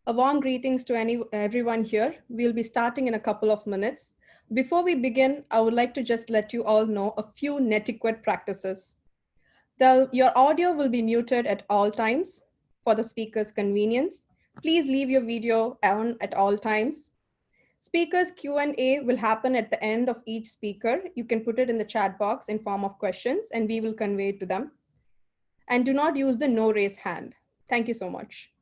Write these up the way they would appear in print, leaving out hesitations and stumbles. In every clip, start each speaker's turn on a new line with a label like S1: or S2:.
S1: A warm greetings to everyone here. We'll be starting in a couple of minutes. Before we begin, I would like to just let you all know a few Netiquette practices. Your audio will be muted at all times for the speaker's convenience. Please leave your video on at all times. Speakers Q&A will happen at the end of each speaker. You can put it in the chat box in form of questions and we will convey it to them. And do not use the no raise hand. Thank you so much.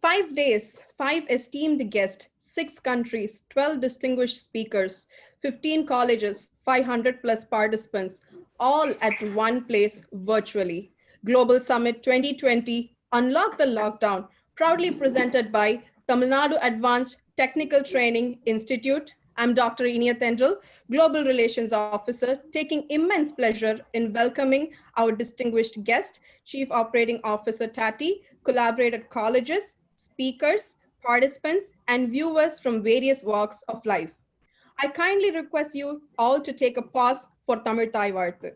S1: Five days, 5 esteemed guests, 6 countries, 12 distinguished speakers, 15 colleges, 500 plus participants, all at one place virtually. Global Summit 2020, Unlock the Lockdown, proudly presented by Tamil Nadu Advanced Technical Training Institute. I'm Dr. Inia Tendril, Global Relations Officer, taking immense pleasure in welcoming our distinguished guest, Chief Operating Officer Tatti, collaborated colleges, speakers, participants, and viewers from various walks of life. I kindly request you all to take a pause for Tamil Thai Varthu.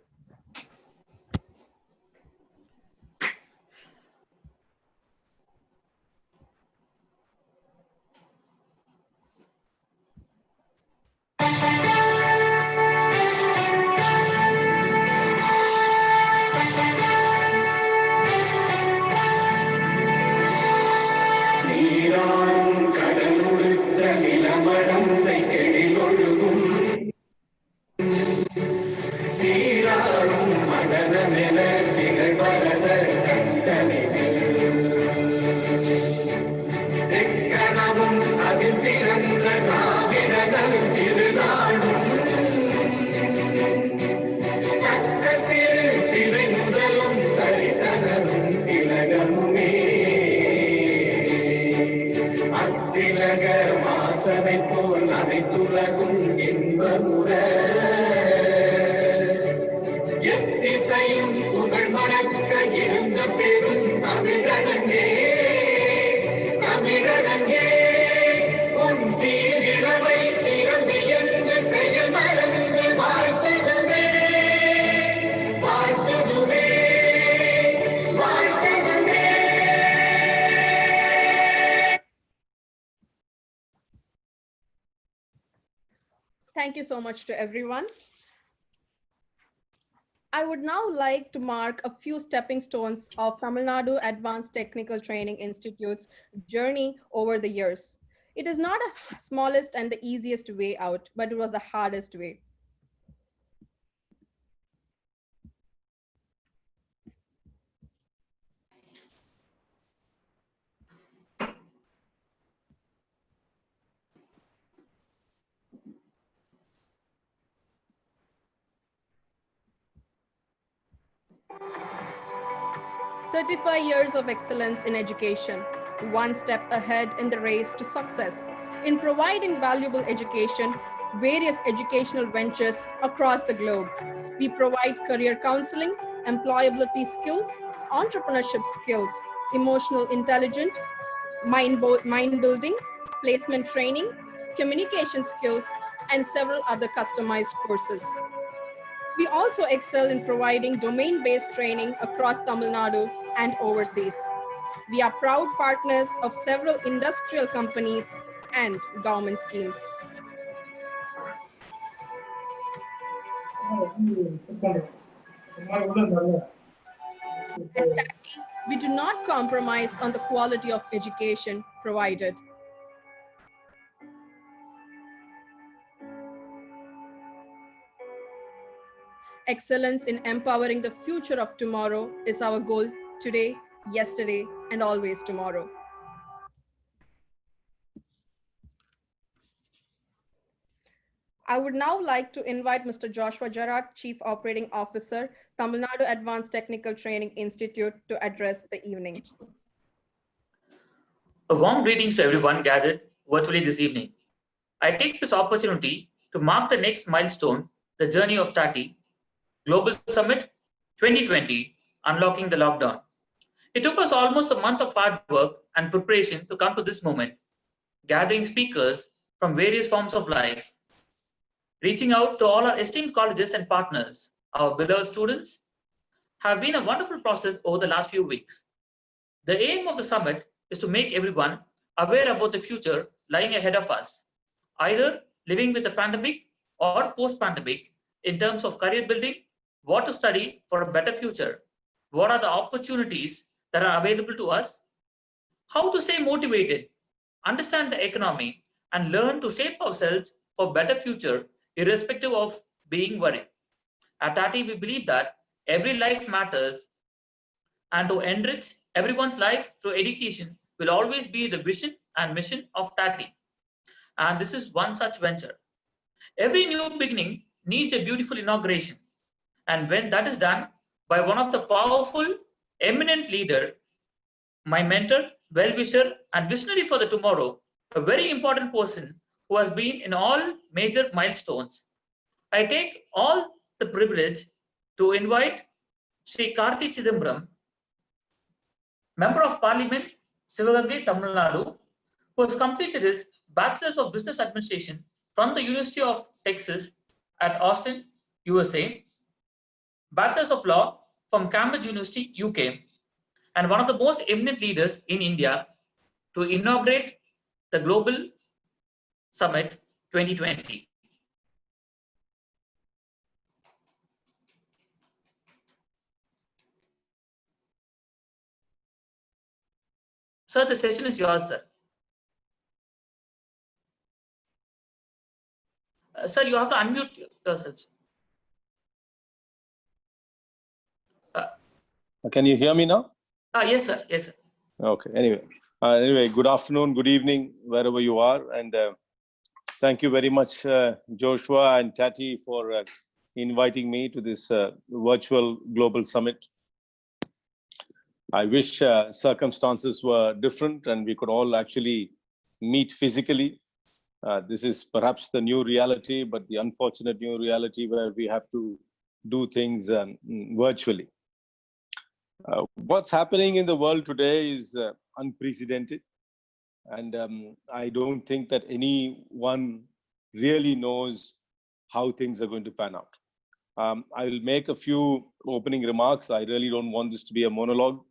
S1: Thank you so much to everyone. I would now like to mark a few stepping stones of Tamil Nadu Advanced Technical Training Institute's journey over the years. It is not the smallest and the easiest way out, but it was the hardest way. "35 years of excellence in education, one step ahead in the race to success, in providing valuable education, various educational ventures across the globe. We provide career counseling, employability skills, entrepreneurship skills, emotional intelligence, mind building, placement training, communication skills, and several other customized courses. We also excel in providing domain-based training across Tamil Nadu and overseas. We are proud partners of several industrial companies and government schemes. At Tatti, we do not compromise on the quality of education provided. Excellence in empowering the future of tomorrow is our goal today, yesterday, and always tomorrow. I would now like to invite Mr. Joshua Gerard, Chief Operating Officer, Tamil Nadu Advanced Technical Training Institute, to address the evening.
S2: A warm greetings to everyone gathered virtually this evening. I take this opportunity to mark the next milestone, the journey of Tatti, Global Summit 2020, Unlocking the Lockdown. It took us almost a month of hard work and preparation to come to this moment. gathering speakers from various forms of life, reaching out to all our esteemed colleges and partners. Our beloved students have been a wonderful process over the last few weeks. The aim of the summit is to make everyone aware about the future lying ahead of us, either living with the pandemic or post-pandemic in terms of career building, what to study for a better future, what are the opportunities that are available to us, how to stay motivated, understand the economy, and learn to shape ourselves for better future irrespective of being worried. At Tatti, we believe that every life matters, and to enrich everyone's life through education will always be the vision and mission of Tatti. And this is one such venture. Every new beginning needs a beautiful inauguration. And when that is done by one of the powerful, eminent leader, my mentor, well-wisher, and visionary for the tomorrow, a very important person who has been in all major milestones, I take all the privilege to invite Shri Karti Chidambaram, Member of Parliament, Sivagangai, Tamil Nadu, who has completed his Bachelor's of Business Administration from the University of Texas at Austin, USA, Bachelor's of Law from Cambridge University, UK, and one of the most eminent leaders in India to inaugurate the Global Summit 2020. Sir, the session is yours, sir. Sir, you have to unmute yourself.
S3: Can you hear me now?
S2: Yes, sir. Yes, sir.
S3: Okay. Anyway, good afternoon, good evening, wherever you are, and thank you very much, Joshua and Tatti, for inviting me to this virtual global summit. I wish circumstances were different and we could all actually meet physically. This is perhaps the new reality, but the unfortunate new reality where we have to do things virtually. What's happening in the world today is unprecedented. And I don't think that anyone really knows how things are going to pan out. I will make a few opening remarks. I really don't want this to be a monologue.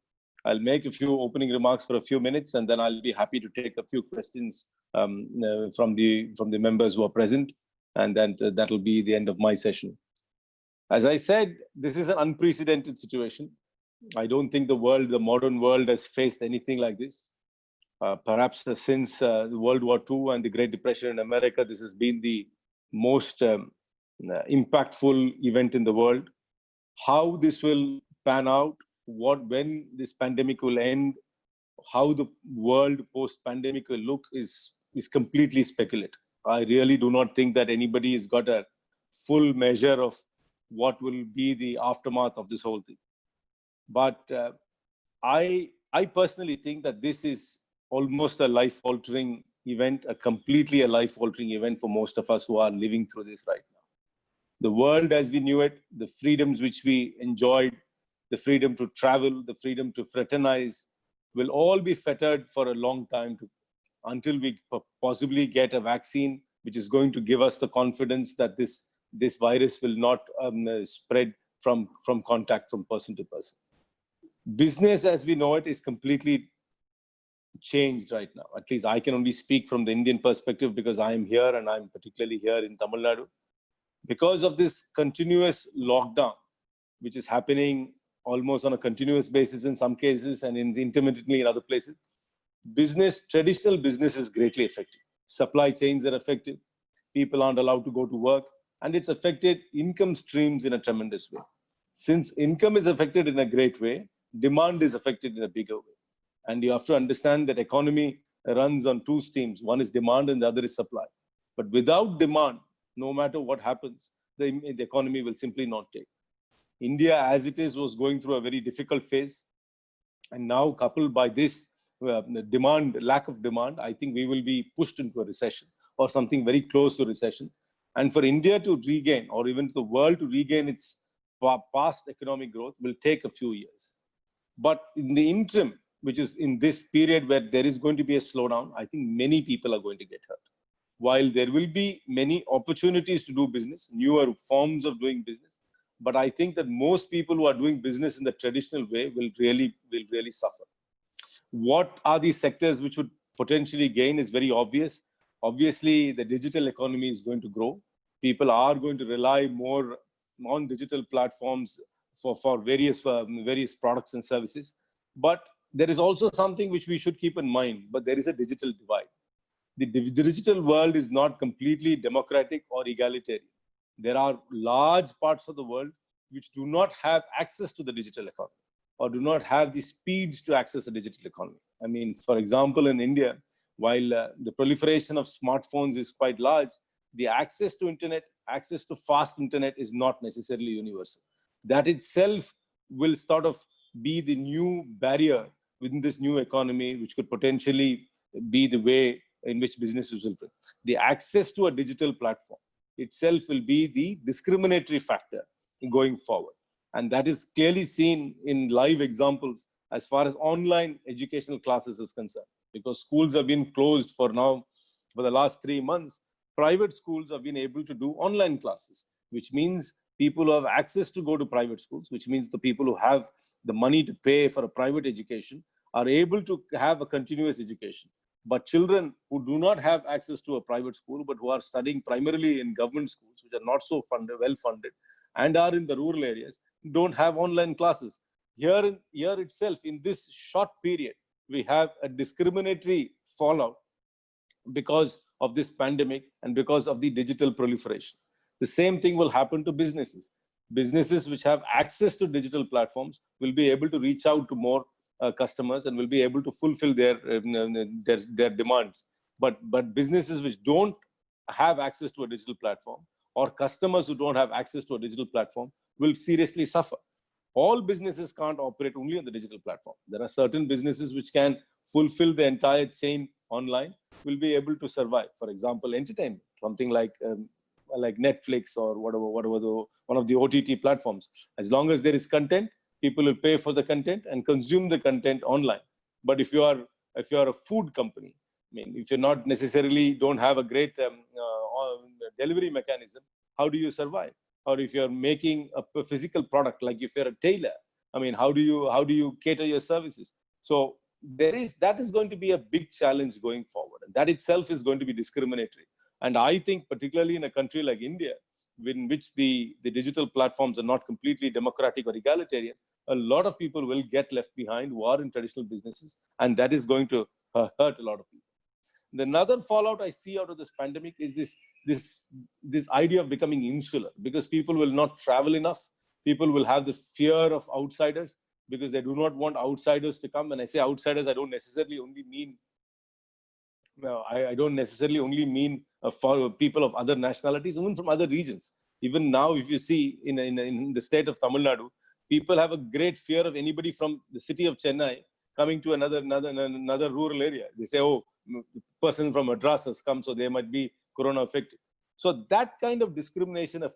S3: I'll make a few opening remarks for a few minutes, and then I'll be happy to take a few questions from the members who are present, and then that'll be the end of my session. As I said, this is an unprecedented situation. I don't think the modern world has faced anything like this. Perhaps since World War II and the Great Depression in America, this has been the most impactful event in the world. How this will pan out, when this pandemic will end, how the world post-pandemic will look is completely speculative. I really do not think that anybody has got a full measure of what will be the aftermath of this whole thing. But I personally think that this is almost a life-altering event, completely a life-altering event for most of us who are living through this right now. The world as we knew it, the freedoms which we enjoyed, the freedom to travel, the freedom to fraternize, will all be fettered for a long time until we possibly get a vaccine, which is going to give us the confidence that this virus will not spread from contact from person to person. Business as we know it is completely changed right now. At least I can only speak from the Indian perspective because I am here and I'm particularly here in Tamil Nadu. Because of this continuous lockdown, which is happening almost on a continuous basis in some cases and intermittently in other places, traditional business is greatly affected. Supply chains are affected. People aren't allowed to go to work, and it's affected income streams in a tremendous way. Since income is affected in a great way, demand is affected in a bigger way. And you have to understand that economy runs on two streams. One is demand and the other is supply. But without demand, no matter what happens, the economy will simply not take. India, as it is, was going through a very difficult phase. And now, coupled by this lack of demand, I think we will be pushed into a recession or something very close to recession. And for India to regain, or even the world to regain its past economic growth, will take a few years. But in the interim, which is in this period where there is going to be a slowdown, I think many people are going to get hurt. While there will be many opportunities to do business, newer forms of doing business, but I think that most people who are doing business in the traditional way will really suffer. What are these sectors which would potentially gain is very obvious. Obviously, the digital economy is going to grow. People are going to rely more on digital platforms for various products and services. But there is also something which we should keep in mind, but there is a digital divide. The digital world is not completely democratic or egalitarian. There are large parts of the world which do not have access to the digital economy or do not have the speeds to access the digital economy. I mean, for example, in India, while the proliferation of smartphones is quite large, the access to internet, access to fast internet is not necessarily universal. That itself will sort of be the new barrier within this new economy, which could potentially be the way in which businesses will be. The access to a digital platform itself will be the discriminatory factor going forward. And that is clearly seen in live examples as far as online educational classes is concerned. Because schools have been closed for the last 3 months, private schools have been able to do online classes, which means people who have access to go to private schools, which means the people who have the money to pay for a private education are able to have a continuous education. But children who do not have access to a private school, but who are studying primarily in government schools, which are not so well funded, and are in the rural areas, don't have online classes. Here itself, in this short period, we have a discriminatory fallout because of this pandemic and because of the digital proliferation. The same thing will happen to businesses. Businesses which have access to digital platforms will be able to reach out to more customers and will be able to fulfill their demands. But businesses which don't have access to a digital platform, or customers who don't have access to a digital platform, will seriously suffer. All businesses can't operate only on the digital platform. There are certain businesses which can fulfill the entire chain online, will be able to survive. For example, entertainment, something like Netflix or whatever one of the OTT platforms. As long as there is content, people will pay for the content and consume the content online. But if you are a food company, I mean, if you're not necessarily don't have a great delivery mechanism, how do you survive? Or if you're making a physical product, like if you're a tailor, I mean, how do you cater your services? So that is going to be a big challenge going forward. And that itself is going to be discriminatory. And I think particularly in a country like India, in which the digital platforms are not completely democratic or egalitarian, a lot of people will get left behind who are in traditional businesses. And that is going to hurt a lot of people. Another fallout I see out of this pandemic is this idea of becoming insular, because people will not travel enough. People will have the fear of outsiders because they do not want outsiders to come. When I say outsiders, I don't necessarily only mean for people of other nationalities, even from other regions. Even now, if you see in the state of Tamil Nadu, people have a great fear of anybody from the city of Chennai coming to another rural area. They say, oh, the person from Madras has come, so they might be corona affected. So that kind of discrimination, a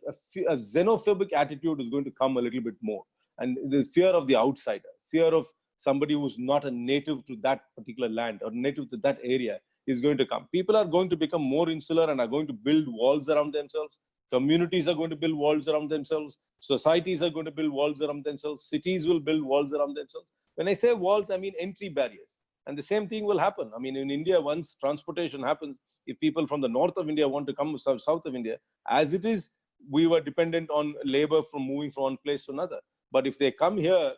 S3: xenophobic attitude is going to come a little bit more. And the fear of the outsider, fear of somebody who's not a native to that particular land or native to that area is going to come. People are going to become more insular and are going to build walls around themselves. Communities are going to build walls around themselves. Societies are going to build walls around themselves. Cities will build walls around themselves. When I say walls, I mean entry barriers. And the same thing will happen. I mean, in India, once transportation happens, if people from the north of India want to come to south of India, as it is, we were dependent on labor from moving from one place to another. But if they come here,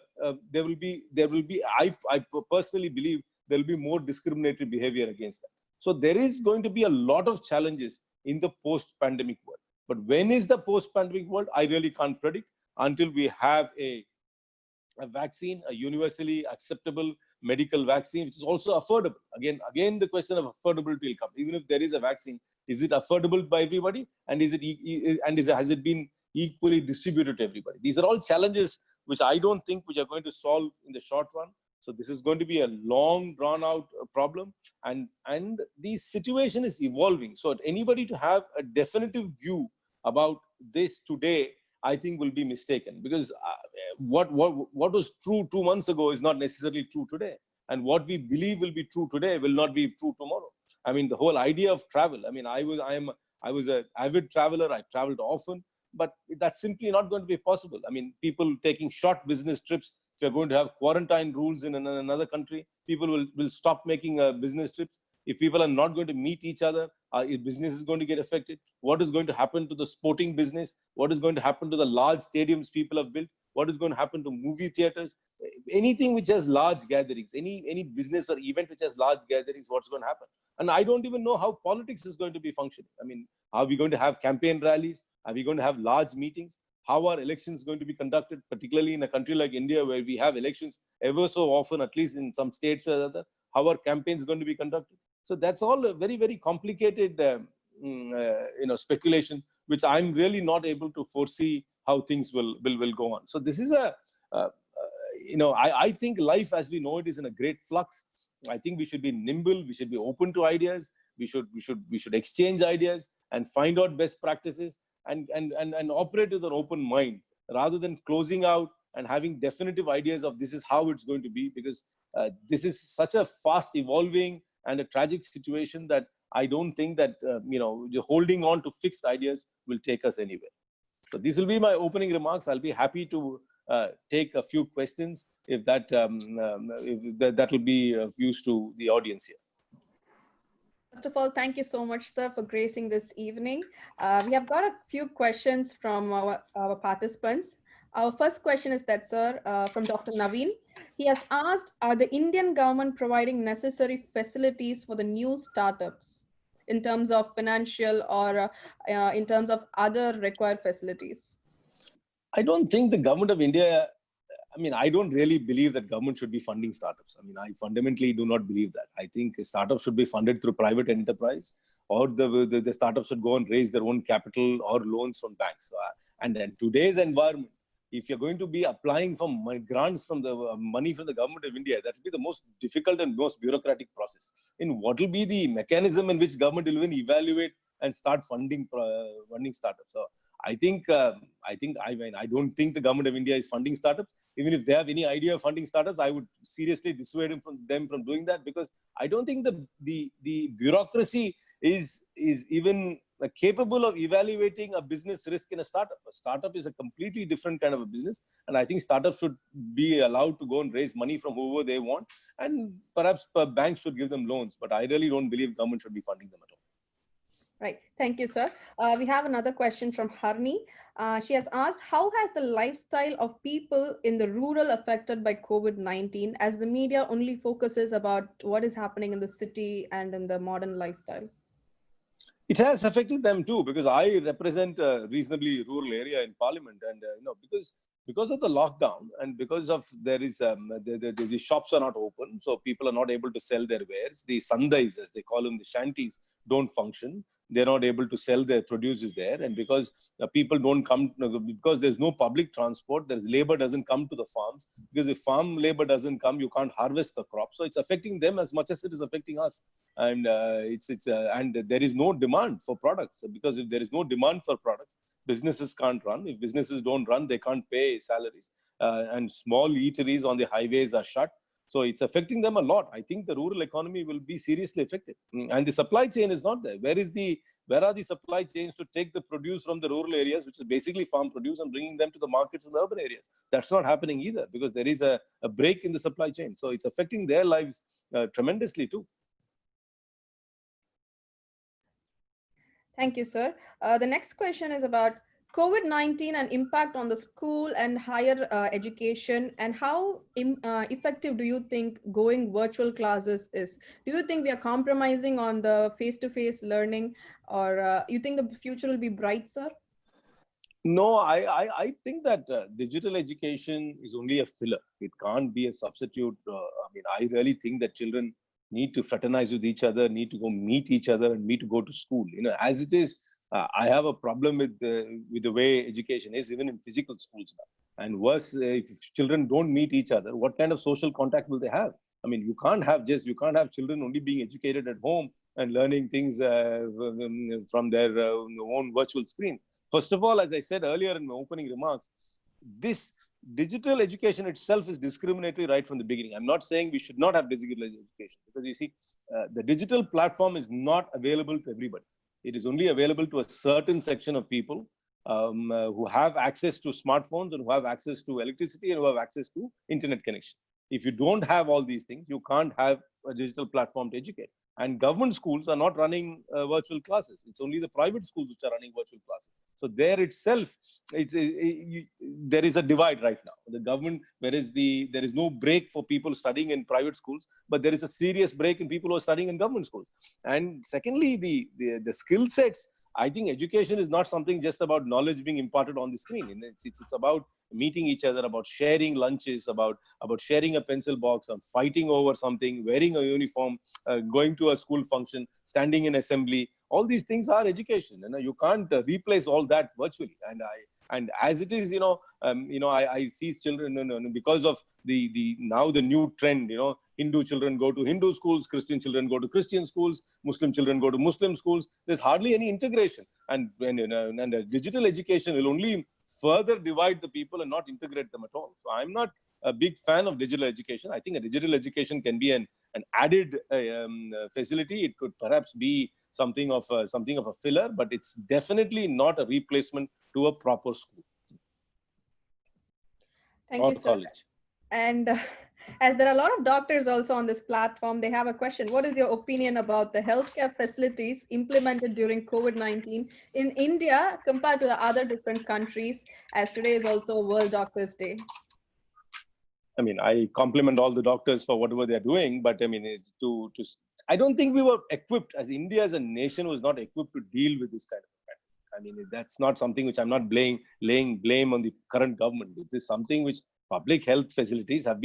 S3: there will be. I personally believe there will be more discriminatory behavior against them. So there is going to be a lot of challenges in the post-pandemic world. But when is the post-pandemic world? I really can't predict until we have a vaccine, a universally acceptable medical vaccine, which is also affordable. Again, the question of affordability will come. Even if there is a vaccine, is it affordable by everybody? And has it been equally distributed to everybody? These are all challenges which I don't think which are going to solve in the short run. So this is going to be a long, drawn-out problem, and the situation is evolving. So anybody to have a definitive view about this today, I think will be mistaken, because what was true 2 months ago is not necessarily true today. And what we believe will be true today will not be true tomorrow. I mean, the whole idea of travel. I mean, I was an avid traveler. I traveled often, but that's simply not going to be possible. I mean, people taking short business trips. If you're going to have quarantine rules in another country, people will stop making business trips. If people are not going to meet each other, if business is going to get affected. What is going to happen to the sporting business? What is going to happen to the large stadiums people have built? What is going to happen to movie theaters? Anything which has large gatherings, any business or event which has large gatherings, what's going to happen? And I don't even know how politics is going to be functioning. I mean, are we going to have campaign rallies? Are we going to have large meetings? How are elections going to be conducted, particularly in a country like India, where we have elections ever so often, at least in some states or other? How are campaigns going to be conducted? So that's all a very, very complicated, speculation, which I'm really not able to foresee how things will go on. So this is I think life as we know it is in a great flux. I think we should be nimble. We should be open to ideas. We should exchange ideas and find out best practices and operate with an open mind rather than closing out and having definitive ideas of this is how it's going to be, because this is such a fast evolving and a tragic situation that I don't think that holding on to fixed ideas will take us anywhere. So these will be my opening remarks. I'll be happy to take a few questions if that will be of use to the audience here.
S1: First of all, thank you so much, sir, for gracing this evening. We have got a few questions from our participants. Our first question is that, sir, from Dr. Naveen. He has asked, are the Indian government providing necessary facilities for the new startups in terms of financial or in terms of other required facilities?
S3: I don't think the government of India, I don't really believe that government should be funding startups. I fundamentally do not believe that. I think startups should be funded through private enterprise, or the startups should go and raise their own capital or loans from banks. And in today's environment, if you're going to be applying for grants from the money from the government of India, that will be the most difficult and most bureaucratic process. In what will be the mechanism in which government will even evaluate and start funding startups? So I don't think the government of India is funding startups. Even if they have any idea of funding startups, I would seriously dissuade them from doing that, because I don't think the bureaucracy is even capable of evaluating a business risk in a startup. A startup is a completely different kind of a business. And I think startups should be allowed to go and raise money from whoever they want. And perhaps banks should give them loans. But I really don't believe government should be funding them at all.
S1: Right. Thank you, sir. We have another question from Harni. She has asked, how has the lifestyle of people in the rural affected by COVID-19, as the media only focuses about what is happening in the city and in the modern lifestyle?
S3: It has affected them too, because I represent a reasonably rural area in Parliament, and because of the lockdown and because of the shops are not open, so people are not able to sell their wares. The sandais, as they call them, the shanties, don't function. They're not able to sell their produces there, and because people don't come, because there's no public transport, there's labor doesn't come to the farms. Because if farm labor doesn't come, you can't harvest the crop. So it's affecting them as much as it is affecting us. And and there is no demand for products, because if there is no demand for products, businesses can't run. If businesses don't run, they can't pay salaries, and small eateries on the highways are shut. So it's affecting them a lot. I think the rural economy will be seriously affected, and the supply chain is not there. Where are the supply chains to take the produce from the rural areas, which is basically farm produce, and bringing them to the markets in the urban areas? That's not happening either, because there is a break in the supply chain. So it's affecting their lives tremendously too.
S1: Thank you, sir. The next question is about COVID-19 and impact on the school and higher education, and how effective do you think going virtual classes is? Do you think we are compromising on the face-to-face learning, or you think the future will be bright, sir?
S3: No, I think that digital education is only a filler. It can't be a substitute. I really think that children need to fraternize with each other, need to go meet each other, and need to go to school. As it is, I have a problem with the way education is, even in physical schools now. And worse, if children don't meet each other, what kind of social contact will they have? You can't have children only being educated at home and learning things from their own virtual screens. First of all, as I said earlier in my opening remarks, this digital education itself is discriminatory right from the beginning. I'm not saying we should not have digital education, because you see, the digital platform is not available to everybody. It is only available to a certain section of people who have access to smartphones and who have access to electricity and who have access to internet connection. If you don't have all these things, you can't have a digital platform to educate. And government schools are not running virtual classes. It's only the private schools which are running virtual classes. So there itself, there is a divide right now. The government, there is no break for people studying in private schools, but there is a serious break in people who are studying in government schools. And secondly, the skill sets. I think education is not something just about knowledge being imparted on the screen. It's about meeting each other, about sharing lunches, about sharing a pencil box, and fighting over something, wearing a uniform, going to a school function, standing in assembly. All these things are education. You can't replace all that virtually. And as it is, I see children, because of the now the new trend, Hindu children go to Hindu schools, Christian children go to Christian schools, Muslim children go to Muslim schools. There's hardly any integration. And digital education will only further divide the people and not integrate them at all. So I'm not a big fan of digital education. I think a digital education can be an added facility. It could perhaps be something of a filler, but it's definitely not a replacement to a proper school.
S1: Thank you, sir. College. And as there are a lot of doctors also on this platform, they have a question. What is your opinion about the healthcare facilities implemented during COVID-19 in India compared to the other different countries, as today is also World Doctors' Day?
S3: I mean, I compliment all the doctors for whatever they're doing, but I mean, I don't think we were equipped, as India as a nation was not equipped to deal with this kind of event. I mean, that's not something which I'm not laying blame on the current government. This is something which public health facilities have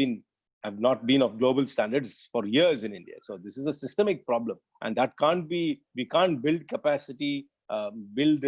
S3: not been of global standards for years in India. So this is a systemic problem, and that we can't build capacity, build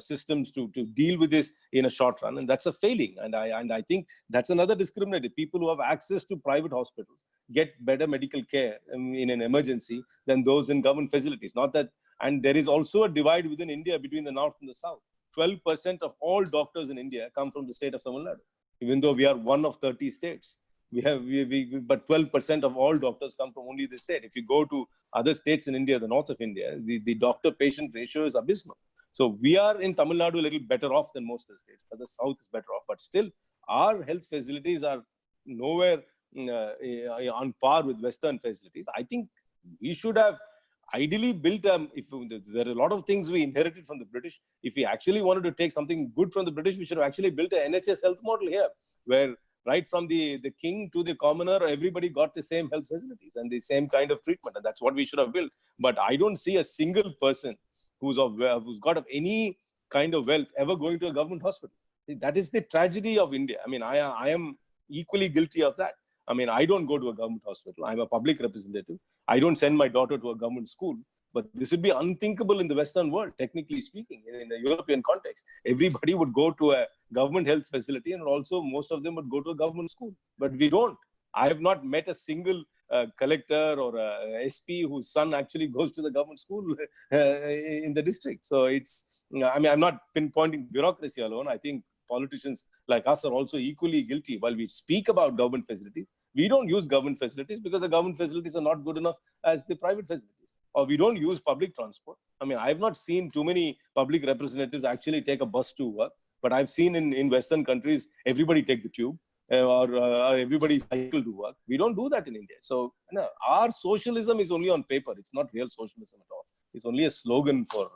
S3: systems to deal with this in a short run, and that's a failing. And I think that's another discriminative. People who have access to private hospitals get better medical care in an emergency than those in government facilities. Not that, and there is also a divide within India between the north and the south. 12% of all doctors in India come from the state of Tamil Nadu, even though we are one of 30 states. But 12% of all doctors come from only the state. If you go to other states in India, the north of India, the doctor-patient ratio is abysmal. So we are in Tamil Nadu a little better off than most of the states, but the south is better off. But still, our health facilities are nowhere on par with Western facilities. I think we should have ideally built, there are a lot of things we inherited from the British. If we actually wanted to take something good from the British, we should have actually built an NHS health model here, where right from the king to the commoner, everybody got the same health facilities and the same kind of treatment. And that's what we should have built. But I don't see a single person who's got of any kind of wealth ever going to a government hospital. That is the tragedy of India. I mean, I am equally guilty of that. I mean, I don't go to a government hospital. I'm a public representative. I don't send my daughter to a government school. But this would be unthinkable in the Western world, technically speaking. In the European context, everybody would go to a government health facility, and also most of them would go to a government school. But we don't. I have not met a single collector or a SP whose son actually goes to the government school in the district. So I'm not pinpointing bureaucracy alone. I think politicians like us are also equally guilty. While we speak about government facilities, we don't use government facilities because the government facilities are not good enough as the private facilities. Or we don't use public transport. I mean, I've not seen too many public representatives actually take a bus to work, but I've seen in Western countries, everybody take the tube or everybody cycle to work. We don't do that in India. So our socialism is only on paper. It's not real socialism at all. It's only a slogan for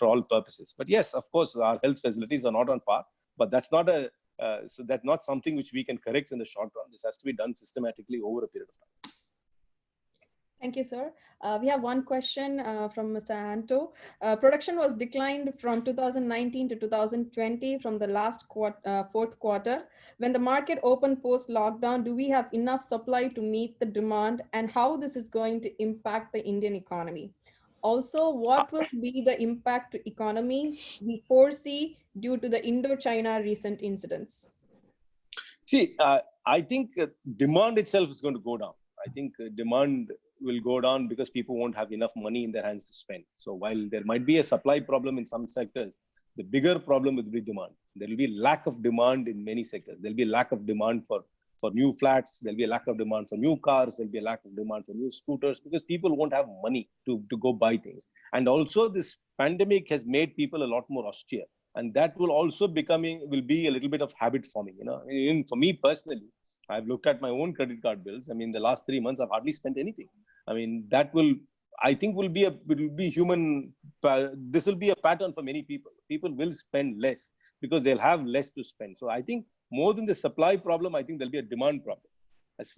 S3: all purposes. But yes, of course, our health facilities are not on par, but that's not so that's not something which we can correct in the short run. This has to be done systematically over a period of time.
S1: Thank you, sir. We have one question from Mr. Anto. Production was declined from 2019 to 2020 from the last fourth quarter. When the market opened post-lockdown, do we have enough supply to meet the demand, and how this is going to impact the Indian economy? Also, what will be the impact to economy we foresee due to the Indo-China recent incidents?
S3: See, I think demand itself is going to go down. I think demand will go down because people won't have enough money in their hands to spend. So while there might be a supply problem in some sectors, The bigger problem will be demand. There will be lack of demand in many sectors. There will be lack of demand for new flats. There'll be a lack of demand for new cars. There'll be a lack of demand for new scooters because people won't have money to go buy things. And also this pandemic has made people a lot more austere. And that will also be a little bit of habit forming. Even for me personally, I've looked at my own credit card bills. I mean, the last 3 months, I've hardly spent anything. I mean, that will, I think will be human. This will be a pattern for many people. People will spend less because they'll have less to spend. So I think more than the supply problem, I think there'll be a demand problem.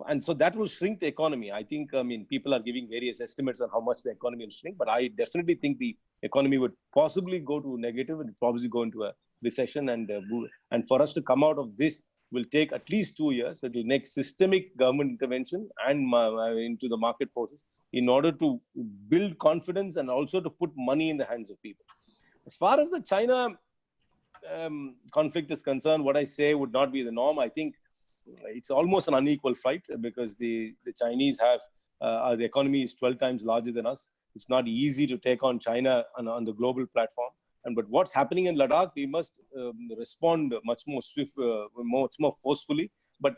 S3: And so that will shrink the economy. I think, people are giving various estimates on how much the economy will shrink, but I definitely think the economy would possibly go to negative and probably go into a recession. And for us to come out of this will take at least 2 years. So it will make systemic government intervention and into the market forces in order to build confidence and also to put money in the hands of people. As far as the China conflict is concerned, what I say would not be the norm. I think it's almost an unequal fight because the Chinese have, the economy is 12 times larger than us. It's not easy to take on China on the global platform. But what's happening in Ladakh, we must respond much more much more forcefully. But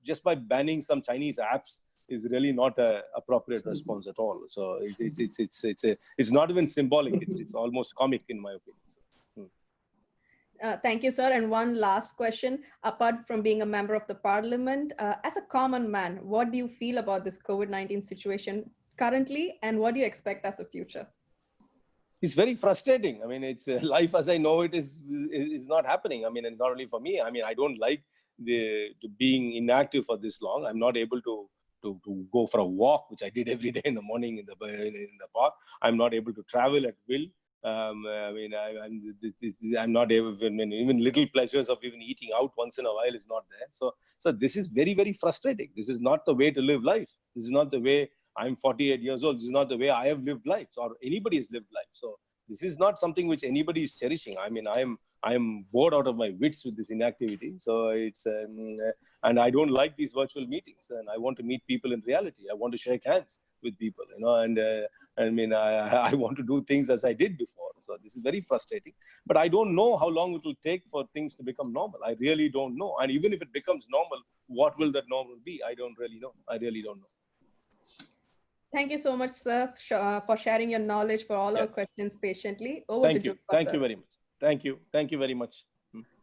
S3: just by banning some Chinese apps is really not an appropriate response at all. So it's not even symbolic. It's almost comic in my opinion. So.
S1: Thank you, sir. And one last question. Apart from being a member of the parliament, as a common man, what do you feel about this COVID-19 situation currently, and what do you expect as a future?
S3: It's very frustrating. I mean, it's life as I know it is not happening. I mean, and not only for me. I mean, I don't like being inactive for this long. I'm not able to go for a walk, which I did every day in the morning in the park. I'm not able to travel at will. I'm not able, even little pleasures of even eating out once in a while is not there. So this is very, very frustrating. This is not the way to live life. This is not the way. I'm 48 years old. This is not the way I have lived life or anybody has lived life. So this is not something which anybody is cherishing. I mean, I am bored out of my wits with this inactivity. So it's, and I don't like these virtual meetings, and I want to meet people in reality. I want to shake hands with people, and I want to do things as I did before. So this is very frustrating, but I don't know how long it will take for things to become normal. I really don't know. And even if it becomes normal, what will that normal be? I don't really know. I really don't know.
S1: Thank you so much, sir, for sharing your knowledge for all our questions patiently.
S3: Thank you. Thank you very much. Thank you. Thank you very much.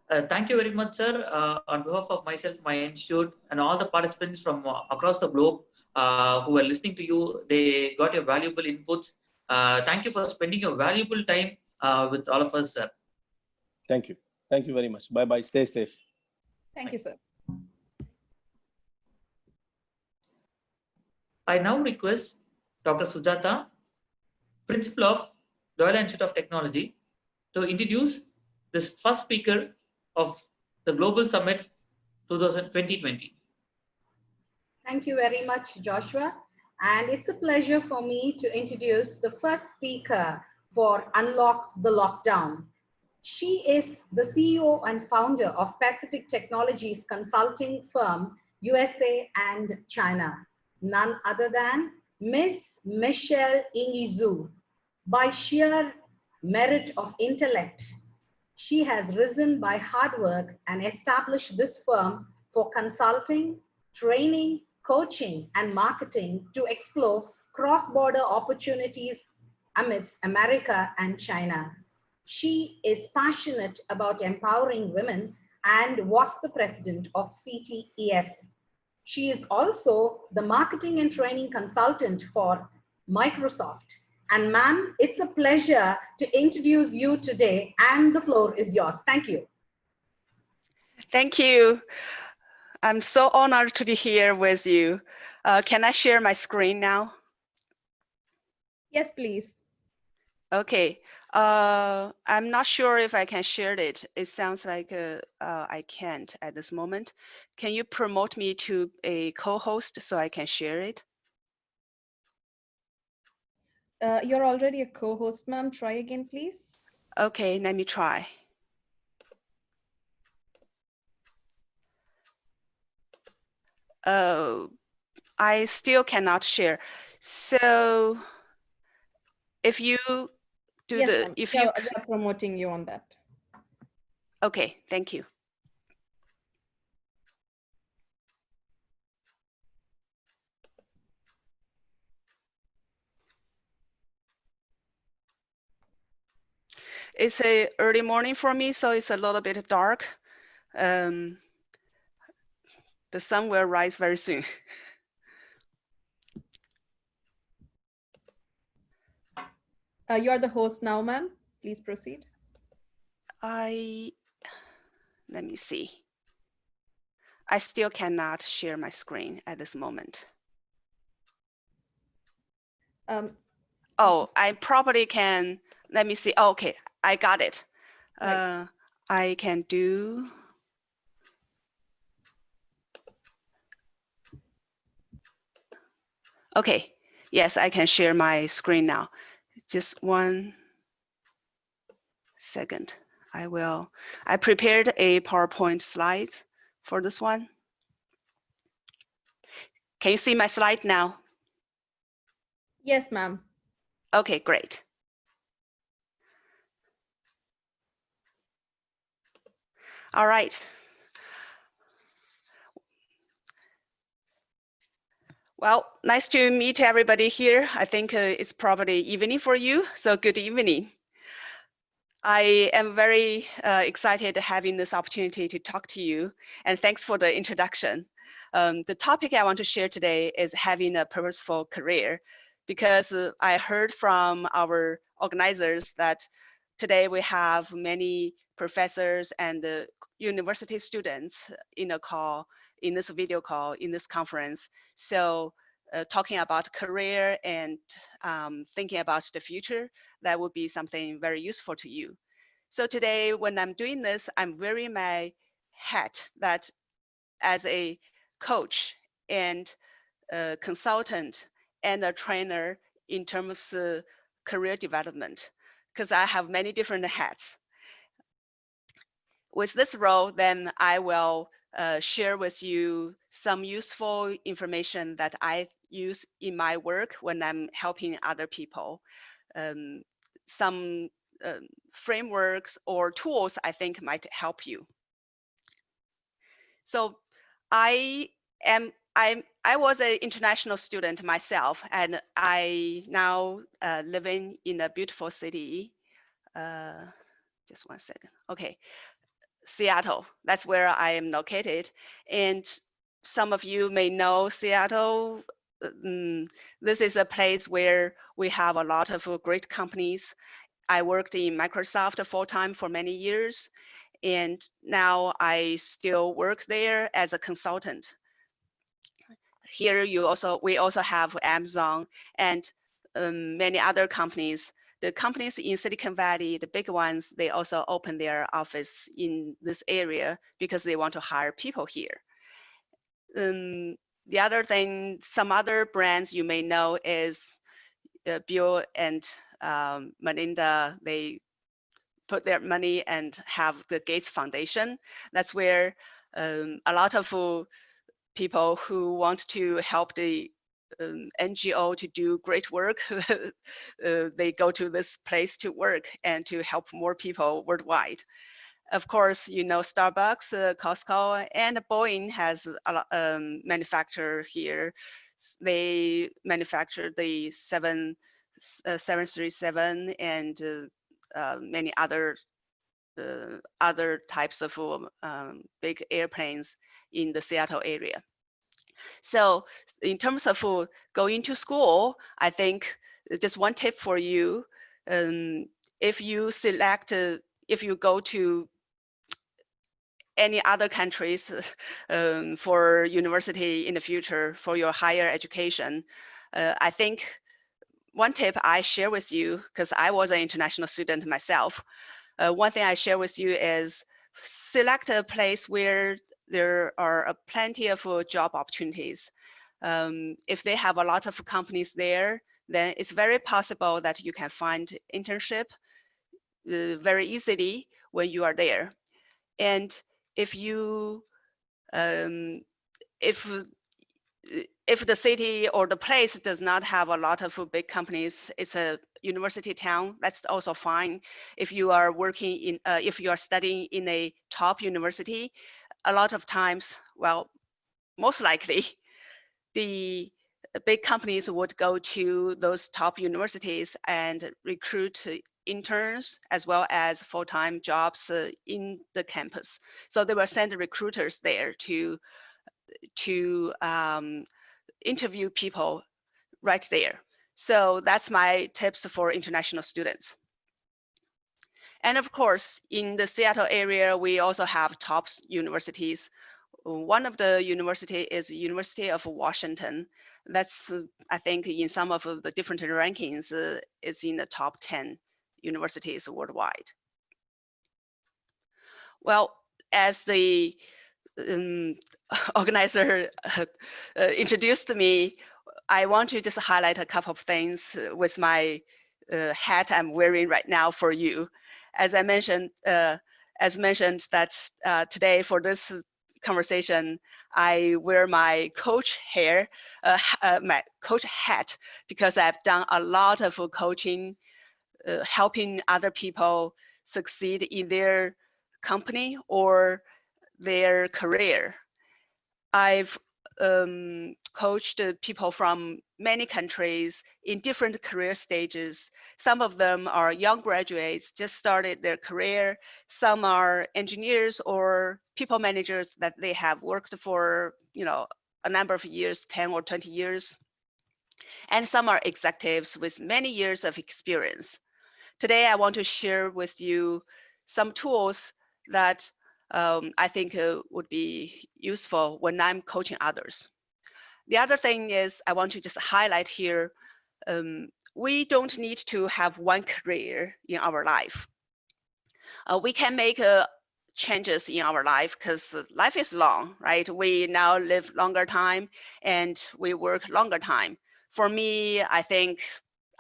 S2: Thank you very much, sir. On behalf of myself, my institute, and all the participants from across the globe who are listening to you, they got your valuable inputs. Thank you for spending your valuable time with all of us, sir.
S3: Thank you. Thank you very much. Bye-bye. Stay safe.
S1: Thank you, sir.
S2: I now request Dr. Sujata, Principal of Doyle Institute of Technology, to introduce this first speaker of the Global Summit 2020.
S4: Thank you very much, Joshua. And it's a pleasure for me to introduce the first speaker for Unlock the Lockdown. She is the CEO and founder of Pacific Technologies consulting firm, USA and China. None other than Ms. Michelle YINGYI. By sheer merit of intellect, she has risen by hard work and established this firm for consulting, training, coaching, and marketing to explore cross-border opportunities amidst America and China. She is passionate about empowering women and was the president of CTEF. She is also the marketing and training consultant for Microsoft. And ma'am, it's a pleasure to introduce you today, and the floor is yours. Thank you.
S5: Thank you. I'm so honored to be here with you. Can I share my screen now?
S1: Yes, please.
S5: Okay. I'm not sure if I can share it. It sounds like I can't at this moment. Can you promote me to a co-host so I can share it?
S1: You're already a co-host, ma'am. Try again, please.
S5: Okay, let me try. I still cannot share. So if you do
S1: yes,
S5: the, if you
S1: we are promoting you on that.
S5: Okay, thank you. It's a early morning for me, so it's a little bit dark. The sun will rise very soon.
S1: You are the host now, ma'am. Please proceed.
S5: Let me see. I still cannot share my screen at this moment. Oh, I probably can. Let me see. Oh, okay, I got it.
S1: Right.
S5: I can do. Okay, yes, I can share my screen now. Just 1 second. I prepared a PowerPoint slide for this one. Can you see my slide now?
S1: Yes, ma'am.
S5: Okay, great. All right. Well, nice to meet everybody here. I think it's probably evening for you, so good evening. I am very excited having this opportunity to talk to you, and thanks for the introduction. The topic I want to share today is having a purposeful career, because I heard from our organizers that today we have many professors and university students in a call, in this video call, in this conference. So talking about career and thinking about the future, that would be something very useful to you. So today, when I'm doing this, I'm wearing my hat that as a coach and a consultant and a trainer in terms of career development, because I have many different hats. With this role, then I will share with you some useful information that I use in my work when I'm helping other people. Some frameworks or tools I think might help you. So I was an international student myself, and I now living in a beautiful city. Just 1 second. Okay. Seattle, that's where I am located. And some of you may know Seattle. This is a place where we have a lot of great companies. I worked in Microsoft full-time for many years, and now I still work there as a consultant. Here we also have Amazon and many other companies. The companies in Silicon Valley, the big ones, they also open their office in this area because they want to hire people here. The other thing, some other brands you may know is Bill and Melinda. They put their money and have the Gates Foundation. That's where a lot of people who want to help the NGO to do great work, they go to this place to work and to help more people worldwide. Of course, you know, Starbucks, Costco, and Boeing has a manufacturer here. They manufacture the 737 and many other types of big airplanes in the Seattle area. So in terms of going to school, I think just one tip for you, if you go to any other countries for university in the future for your higher education, I think one tip I share with you, because I was an international student myself, one thing I share with you is select a place where there are plenty of job opportunities. If they have a lot of companies there, then it's very possible that you can find internship very easily when you are there. And if you, if the city or the place does not have a lot of big companies, it's university town, that's also fine. If you are working in, if you are studying in a top university, a lot of times, well, most likely, the big companies would go to those top universities and recruit interns as well as full-time jobs in the campus. So they will send recruiters there to interview people right there. So that's my tips for international students. And of course, in the Seattle area, we also have top universities. One of the university is University of Washington. That's, I think, in some of the different rankings, is in the top 10 universities worldwide. Well, as the organizer introduced me, I want to just highlight a couple of things with my hat I'm wearing right now for you. As I mentioned, that today for this conversation, I wear my coach hair, my coach hat, because I've done a lot of coaching, helping other people succeed in their company or their career. I've coached people from many countries in different career stages. Some of them are young graduates, just started their career. Some are engineers or people managers that they have worked for, you know, a number of years, 10 or 20 years. And some are executives with many years of experience. Today, I want to share with you some tools that I think would be useful when I'm coaching others. The other thing is I want to just highlight here, we don't need to have one career in our life. We can make changes in our life because life is long, right? We now live longer time and we work longer time. For me, I think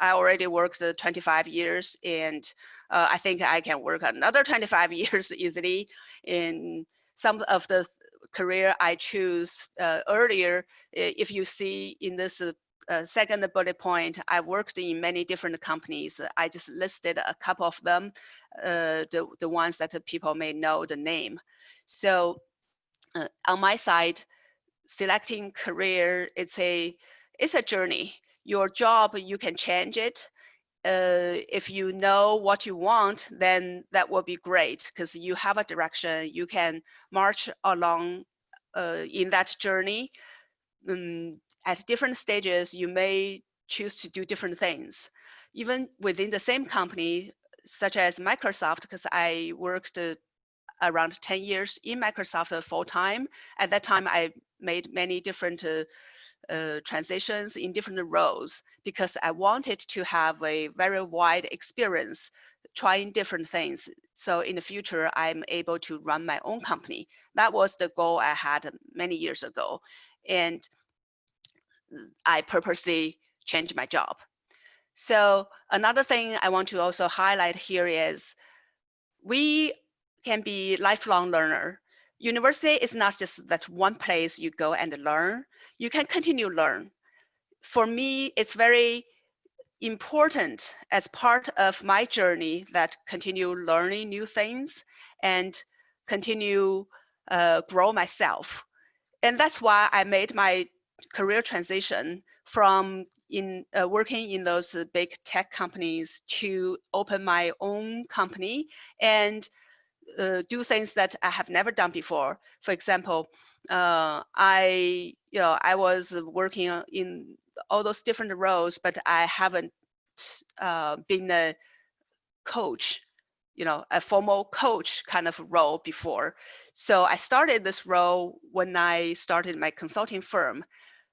S5: I already worked 25 years and I think I can work another 25 years easily. In some of the career I choose earlier, if you see in this second bullet point, I worked in many different companies. I just listed a couple of them, the ones that people may know the name. So on my side, selecting career, it's a journey. Your job, you can change it. If you know what you want, then that will be great because you have a direction. You can march along in that journey. At different stages, you may choose to do different things. Even within the same company, such as Microsoft, because I worked around 10 years in Microsoft full-time. At that time, I made many different transitions in different roles because I wanted to have a very wide experience trying different things. So in the future, I'm able to run my own company. That was the goal I had many years ago. And I purposely changed my job. So another thing I want to also highlight here is we can be lifelong learner. University is not just that one place you go and learn. You can continue learn. For me, it's very important as part of my journey that continue learning new things and continue grow myself. And that's why I made my career transition from working in those big tech companies to open my own company and do things that I have never done before. For example, I was working in all those different roles, but I haven't been a coach, a formal coach kind of role before. So I started this role when I started my consulting firm.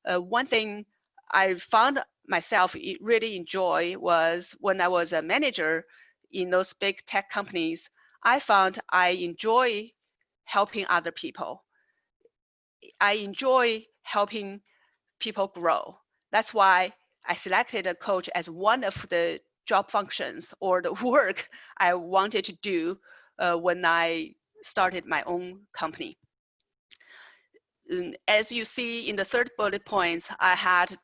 S5: One thing I found myself really enjoy was when I was a manager in those big tech companies, I found I enjoy helping other people. I enjoy helping people grow. That's why I selected a coach as one of the job functions or the work I wanted to do when I started my own company. As you see in the third bullet points, I had,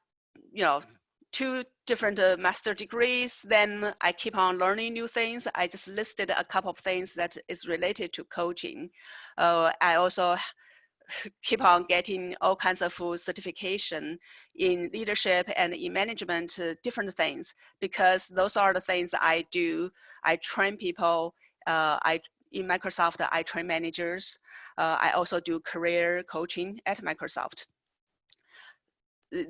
S5: 2 different master degrees. Then I keep on learning new things. I just listed a couple of things that is related to coaching. I also keep on getting all kinds of certification in leadership and in management, different things, because those are the things I do. I train people. In Microsoft, I train managers. I also do career coaching at Microsoft.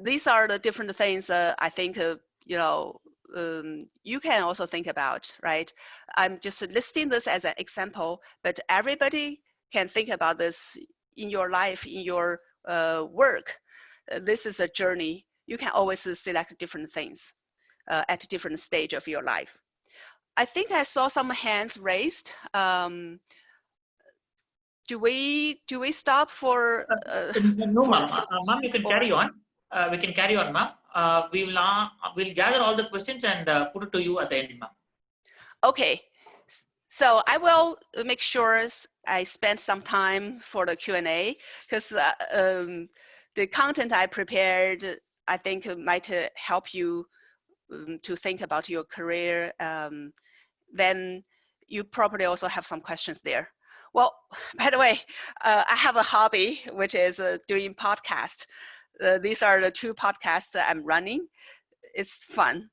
S5: These are the different things I think, you can also think about, right? I'm just listing this as an example, but everybody can think about this in your life, in your work. This is a journey. You can always select different things at a different stage of your life. I think I saw some hands raised. Do we stop for?
S2: No, ma'am. Ma'am, you can carry on. We can carry on, ma'am. We'll gather all the questions and put it to you at the end, ma'am.
S5: Okay. So I will make sure I spend some time for the Q&A, because the content I prepared, I think might help you to think about your career. Then you probably also have some questions there. Well, by the way, I have a hobby, which is doing podcasts. These are the 2 podcasts that I'm running. It's fun.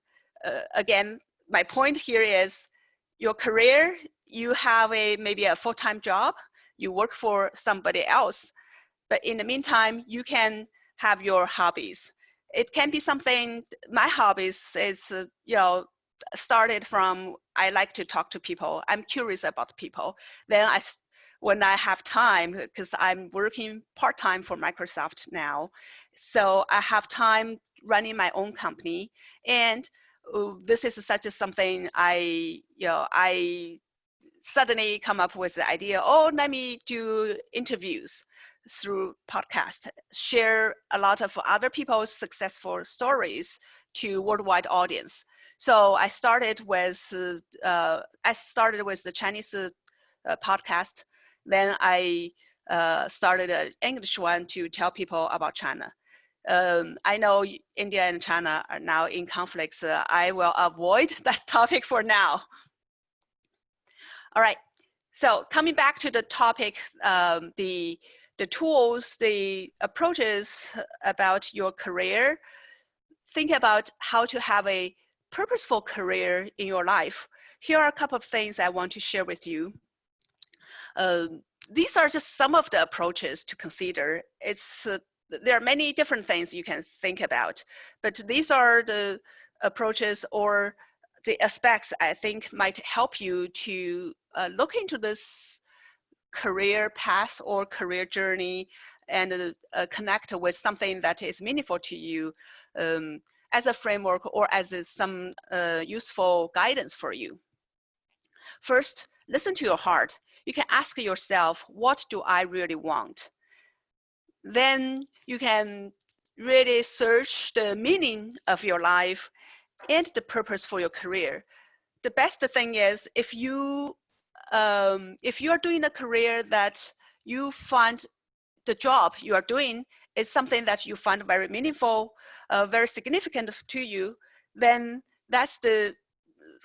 S5: Again, my point here is your career, you have maybe a full-time job, you work for somebody else, but in the meantime, you can have your hobbies. It can be something, my hobbies is, started from, I like to talk to people. I'm curious about people. Then when I have time, because I'm working part-time for Microsoft now, so I have time running my own company, and this is such as something I suddenly come up with the idea, let me do interviews through podcast, share a lot of other people's successful stories to worldwide audience. So I started with the Chinese podcast. Then I started an English one to tell people about China. I know India and China are now in conflicts. I will avoid that topic for now. All right, so coming back to the topic, the tools, the approaches about your career, think about how to have a purposeful career in your life. Here are a couple of things I want to share with you. These are just some of the approaches to consider. There are many different things you can think about, but these are the approaches or the aspects I think might help you to look into this career path or career journey and connect with something that is meaningful to you as a framework or as some useful guidance for you. First, listen to your heart. You can ask yourself, what do I really want? Then you can really search the meaning of your life and the purpose for your career. The best thing is if you are doing a career that you find the job you are doing is something that you find very meaningful, very significant to you, then that's the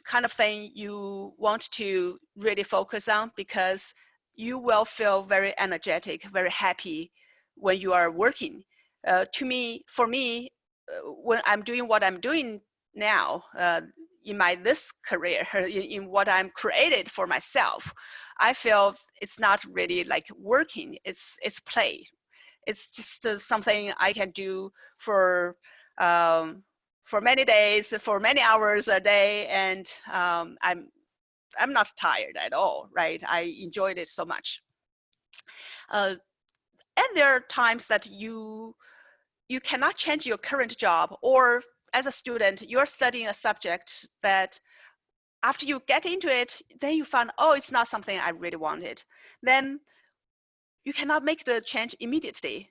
S5: kind of thing you want to really focus on, because you will feel very energetic, very happy when you are working. For me, when I'm doing what I'm doing now, in this career, in what I'm created for myself, I feel it's not really like working, it's play. It's just something I can do for many days, for many hours a day, and I'm not tired at all, right? I enjoyed it so much. And there are times that you cannot change your current job, or as a student, you're studying a subject that after you get into it, then you find, it's not something I really wanted. Then you cannot make the change immediately.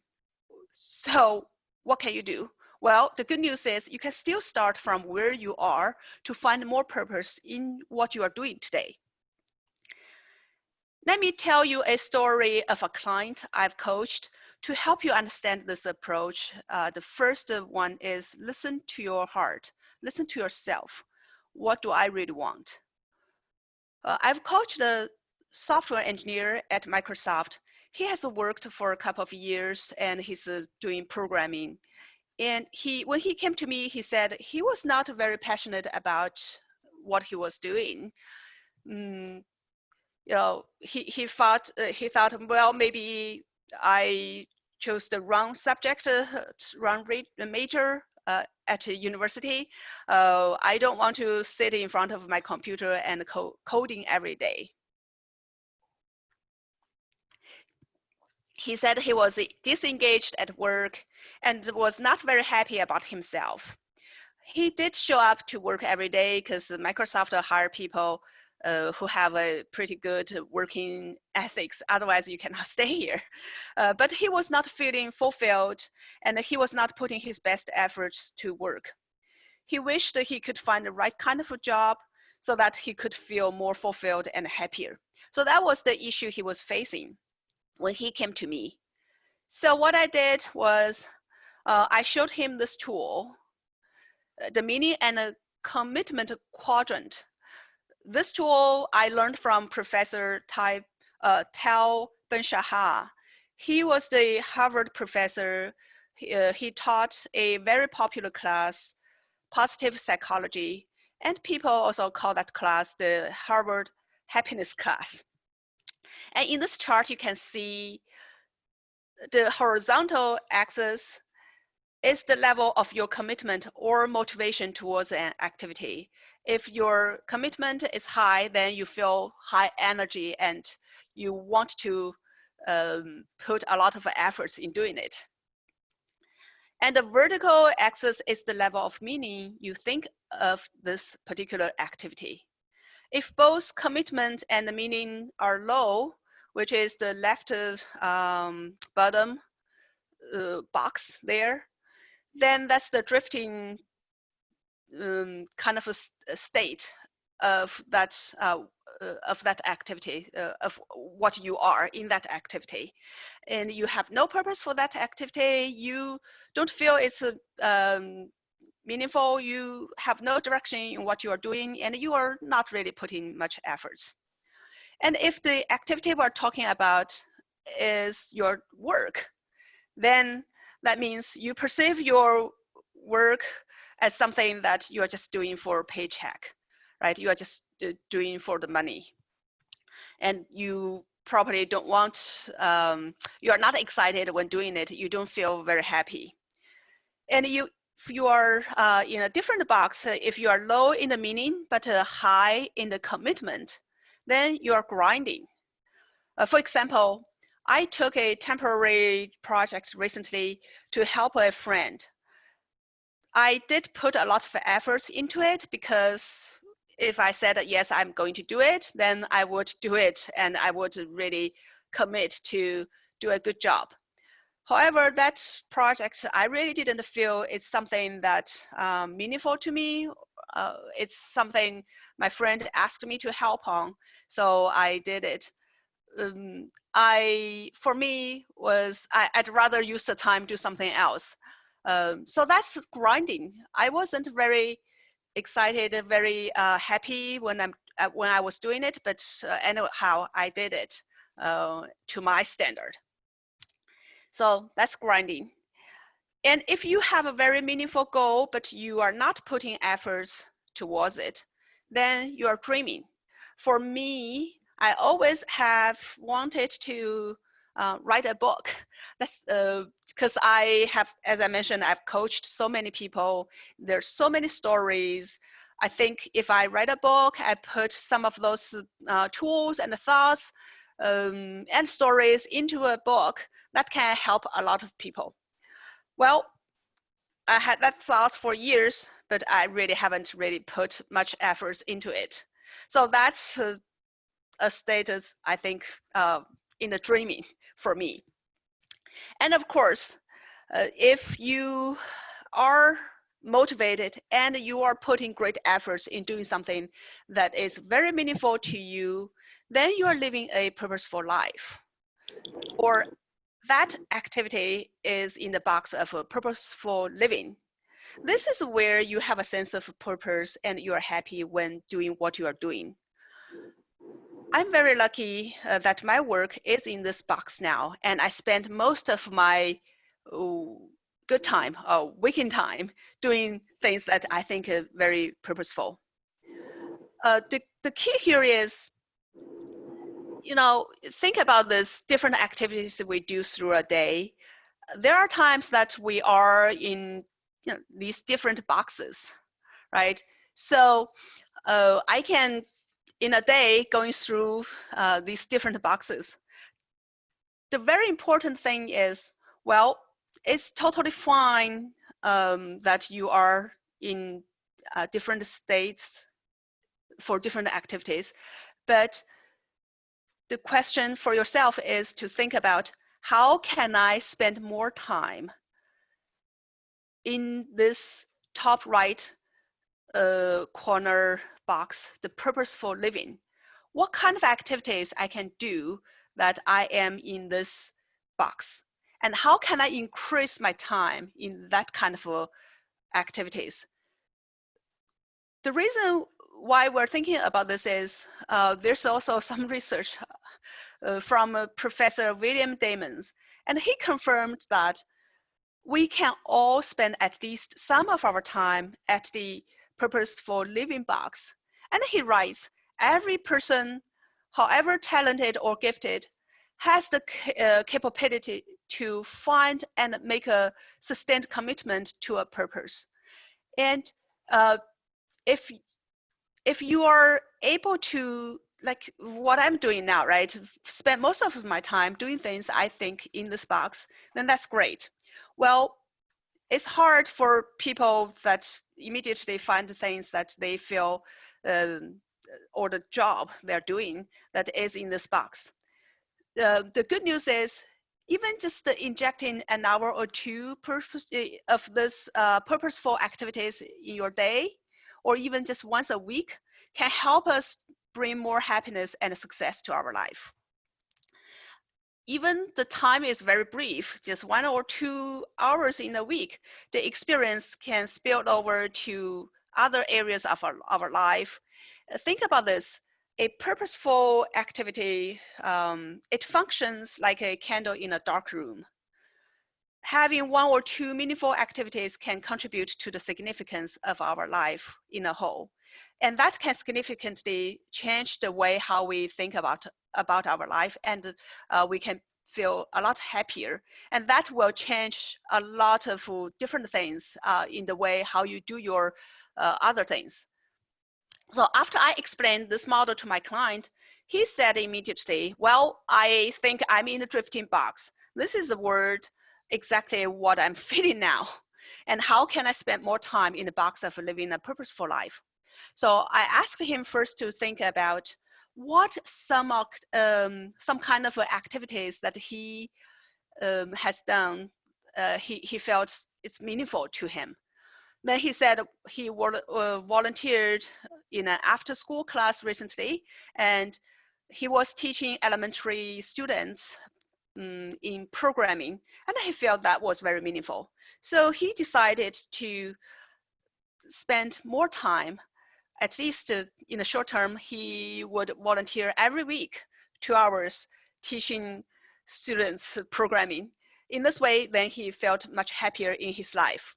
S5: So what can you do? Well, the good news is you can still start from where you are to find more purpose in what you are doing today. Let me tell you a story of a client I've coached to help you understand this approach, the first one is listen to your heart, listen to yourself. What do I really want? I've coached a software engineer at Microsoft. He has worked for a couple of years and he's doing programming. And when he came to me, he said he was not very passionate about what he was doing. He thought, well, maybe I chose the wrong subject, wrong major at a university. I don't want to sit in front of my computer and coding every day. He said he was disengaged at work and was not very happy about himself. He did show up to work every day because Microsoft hire people who have a pretty good working ethics. Otherwise, you cannot stay here. But he was not feeling fulfilled and he was not putting his best efforts to work. He wished that he could find the right kind of a job so that he could feel more fulfilled and happier. So that was the issue he was facing when he came to me. So what I did was I showed him this tool, the meaning and a commitment quadrant. This tool I learned from Professor Tal Ben-Shahar. He was the Harvard professor. He taught a very popular class, positive psychology, and people also call that class the Harvard happiness class. And in this chart, you can see the horizontal axis is the level of your commitment or motivation towards an activity. If your commitment is high, then you feel high energy and you want to put a lot of efforts in doing it. And the vertical axis is the level of meaning you think of this particular activity. If both commitment and the meaning are low, which is the left bottom box there, then that's the drifting kind of a state of that activity, of what you are in that activity. And you have no purpose for that activity. You don't feel it's meaningful. You have no direction in what you are doing, and you are not really putting much efforts. And if the activity we're talking about is your work, then that means you perceive your work as something that you are just doing for a paycheck, right? You are just doing for the money. And you probably don't want, you are not excited when doing it. You don't feel very happy. And if you are in a different box, if you are low in the meaning, but high in the commitment, then you are grinding. For example, I took a temporary project recently to help a friend. I did put a lot of efforts into it because if I said, yes, I'm going to do it, then I would do it and I would really commit to do a good job. However, that project, I really didn't feel it's something that meaningful to me. It's something my friend asked me to help on, so I did it. For me, I'd rather use the time to do something else. So that's grinding. I wasn't very excited, very happy when I was doing it, but anyhow, I did it to my standard. So that's grinding. And if you have a very meaningful goal, but you are not putting efforts towards it, then you are dreaming. For me, I always have wanted to write a book. That's because I have, as I mentioned, I've coached so many people. There's so many stories. I think if I write a book, I put some of those tools and thoughts and stories into a book that can help a lot of people. Well, I had that thought for years, but I really haven't really put much efforts into it. So that's a status, I think, in the dreaming for me. And of course, if you are motivated and you are putting great efforts in doing something that is very meaningful to you, then you are living a purposeful life. Or that activity is in the box of purposeful living. This is where you have a sense of purpose and you are happy when doing what you are doing. I'm very lucky that my work is in this box now, and I spend most of my good time, weekend time, doing things that I think are very purposeful. The key here is, think about this different activities that we do through a day. There are times that we are in these different boxes, right? So I can, in a day, going through these different boxes. The very important thing is, well, it's totally fine that you are in different states for different activities, but the question for yourself is to think about, how can I spend more time in this top right corner box, the purposeful living? What kind of activities I can do that I am in this box? And how can I increase my time in that kind of activities? The reason why we're thinking about this is there's also some research from Professor William Damons, and he confirmed that we can all spend at least some of our time at the purposeful living box. And he writes, every person, however talented or gifted, has the capability to find and make a sustained commitment to a purpose. And if you are able to, like what I'm doing now, right, spend most of my time doing things I think in this box, then that's great. Well, it's hard for people that immediately find things that they feel or the job they're doing that is in this box. The good news is, even just injecting an hour or two of this purposeful activities in your day, or even just once a week, can help us bring more happiness and success to our life. Even the time is very brief, just 1 or 2 hours in a week, the experience can spill over to other areas of our life. Think about this. A purposeful activity, it functions like a candle in a dark room. Having 1 or 2 meaningful activities can contribute to the significance of our life in a whole. And that can significantly change the way how we think about our life, and we can feel a lot happier. And that will change a lot of different things in the way how you do your other things. So after I explained this model to my client, he said immediately, well, I think I'm in the drifting box. This is a word exactly what I'm feeling now. And how can I spend more time in the box of living a purposeful life? So I asked him first to think about what some kind of activities that he has done, he felt it's meaningful to him. Then he said he volunteered in an after-school class recently, and he was teaching elementary students in programming, and he felt that was very meaningful. So he decided to spend more time, at least in the short term, he would volunteer every week 2 hours teaching students programming. In this way, then he felt much happier in his life.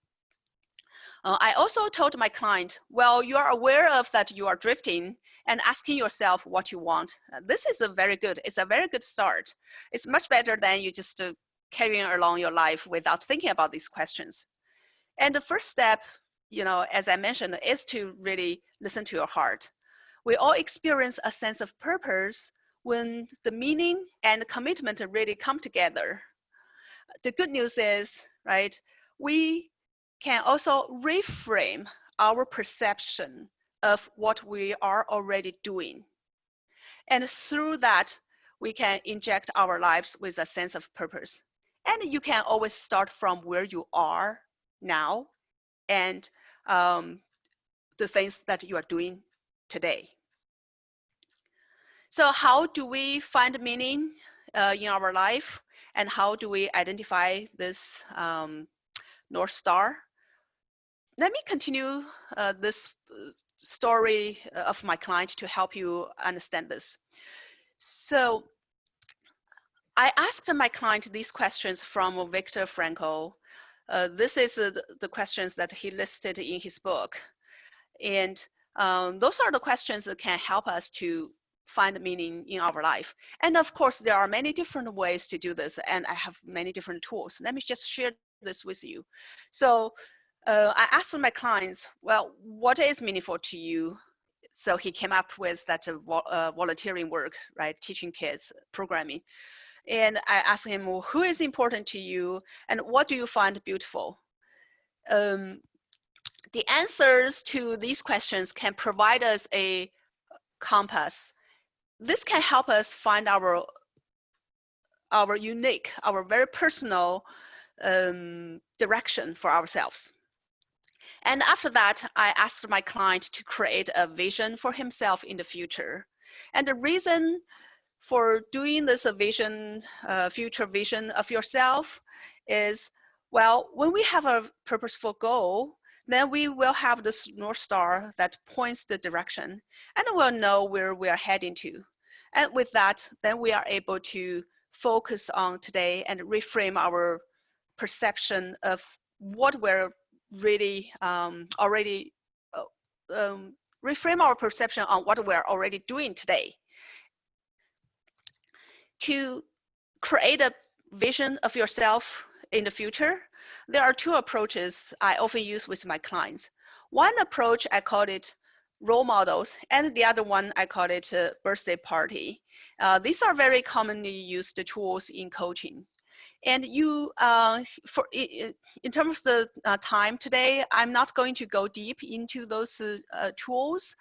S5: I also told my client, well, you are aware of that you are drifting and asking yourself what you want. This is it's a very good start. It's much better than you just carrying along your life without thinking about these questions. And the first step, as I mentioned, is to really listen to your heart. We all experience a sense of purpose when the meaning and commitment really come together. The good news is, right, we can also reframe our perception of what we are already doing. And through that, we can inject our lives with a sense of purpose. And you can always start from where you are now and the things that you are doing today. So how do we find meaning in our life? And how do we identify this North Star? Let me continue this story of my client to help you understand this. So I asked my client these questions from Viktor Frankl. This is the questions that he listed in his book. And those are the questions that can help us to find meaning in our life. And of course, there are many different ways to do this, and I have many different tools. Let me just share this with you. So I asked my clients, well, what is meaningful to you? So he came up with that volunteering work, right? Teaching kids programming. And I asked him, well, who is important to you and what do you find beautiful? The answers to these questions can provide us a compass. This can help us find our unique, our very personal direction for ourselves. And after that, I asked my client to create a vision for himself in the future. And the reason for doing this vision, future vision of yourself is, well, when we have a purposeful goal, then we will have this North Star that points the direction, and we'll know where we are heading to. And with that, then we are able to focus on today and reframe our perception of what we're really reframe our perception on what we're already doing today. To create a vision of yourself in the future, there are two approaches I often use with my clients. One approach, I call it role models, and the other one, I call it a birthday party. These are very commonly used tools in coaching. And you, in terms of the time today, I'm not going to go deep into those tools.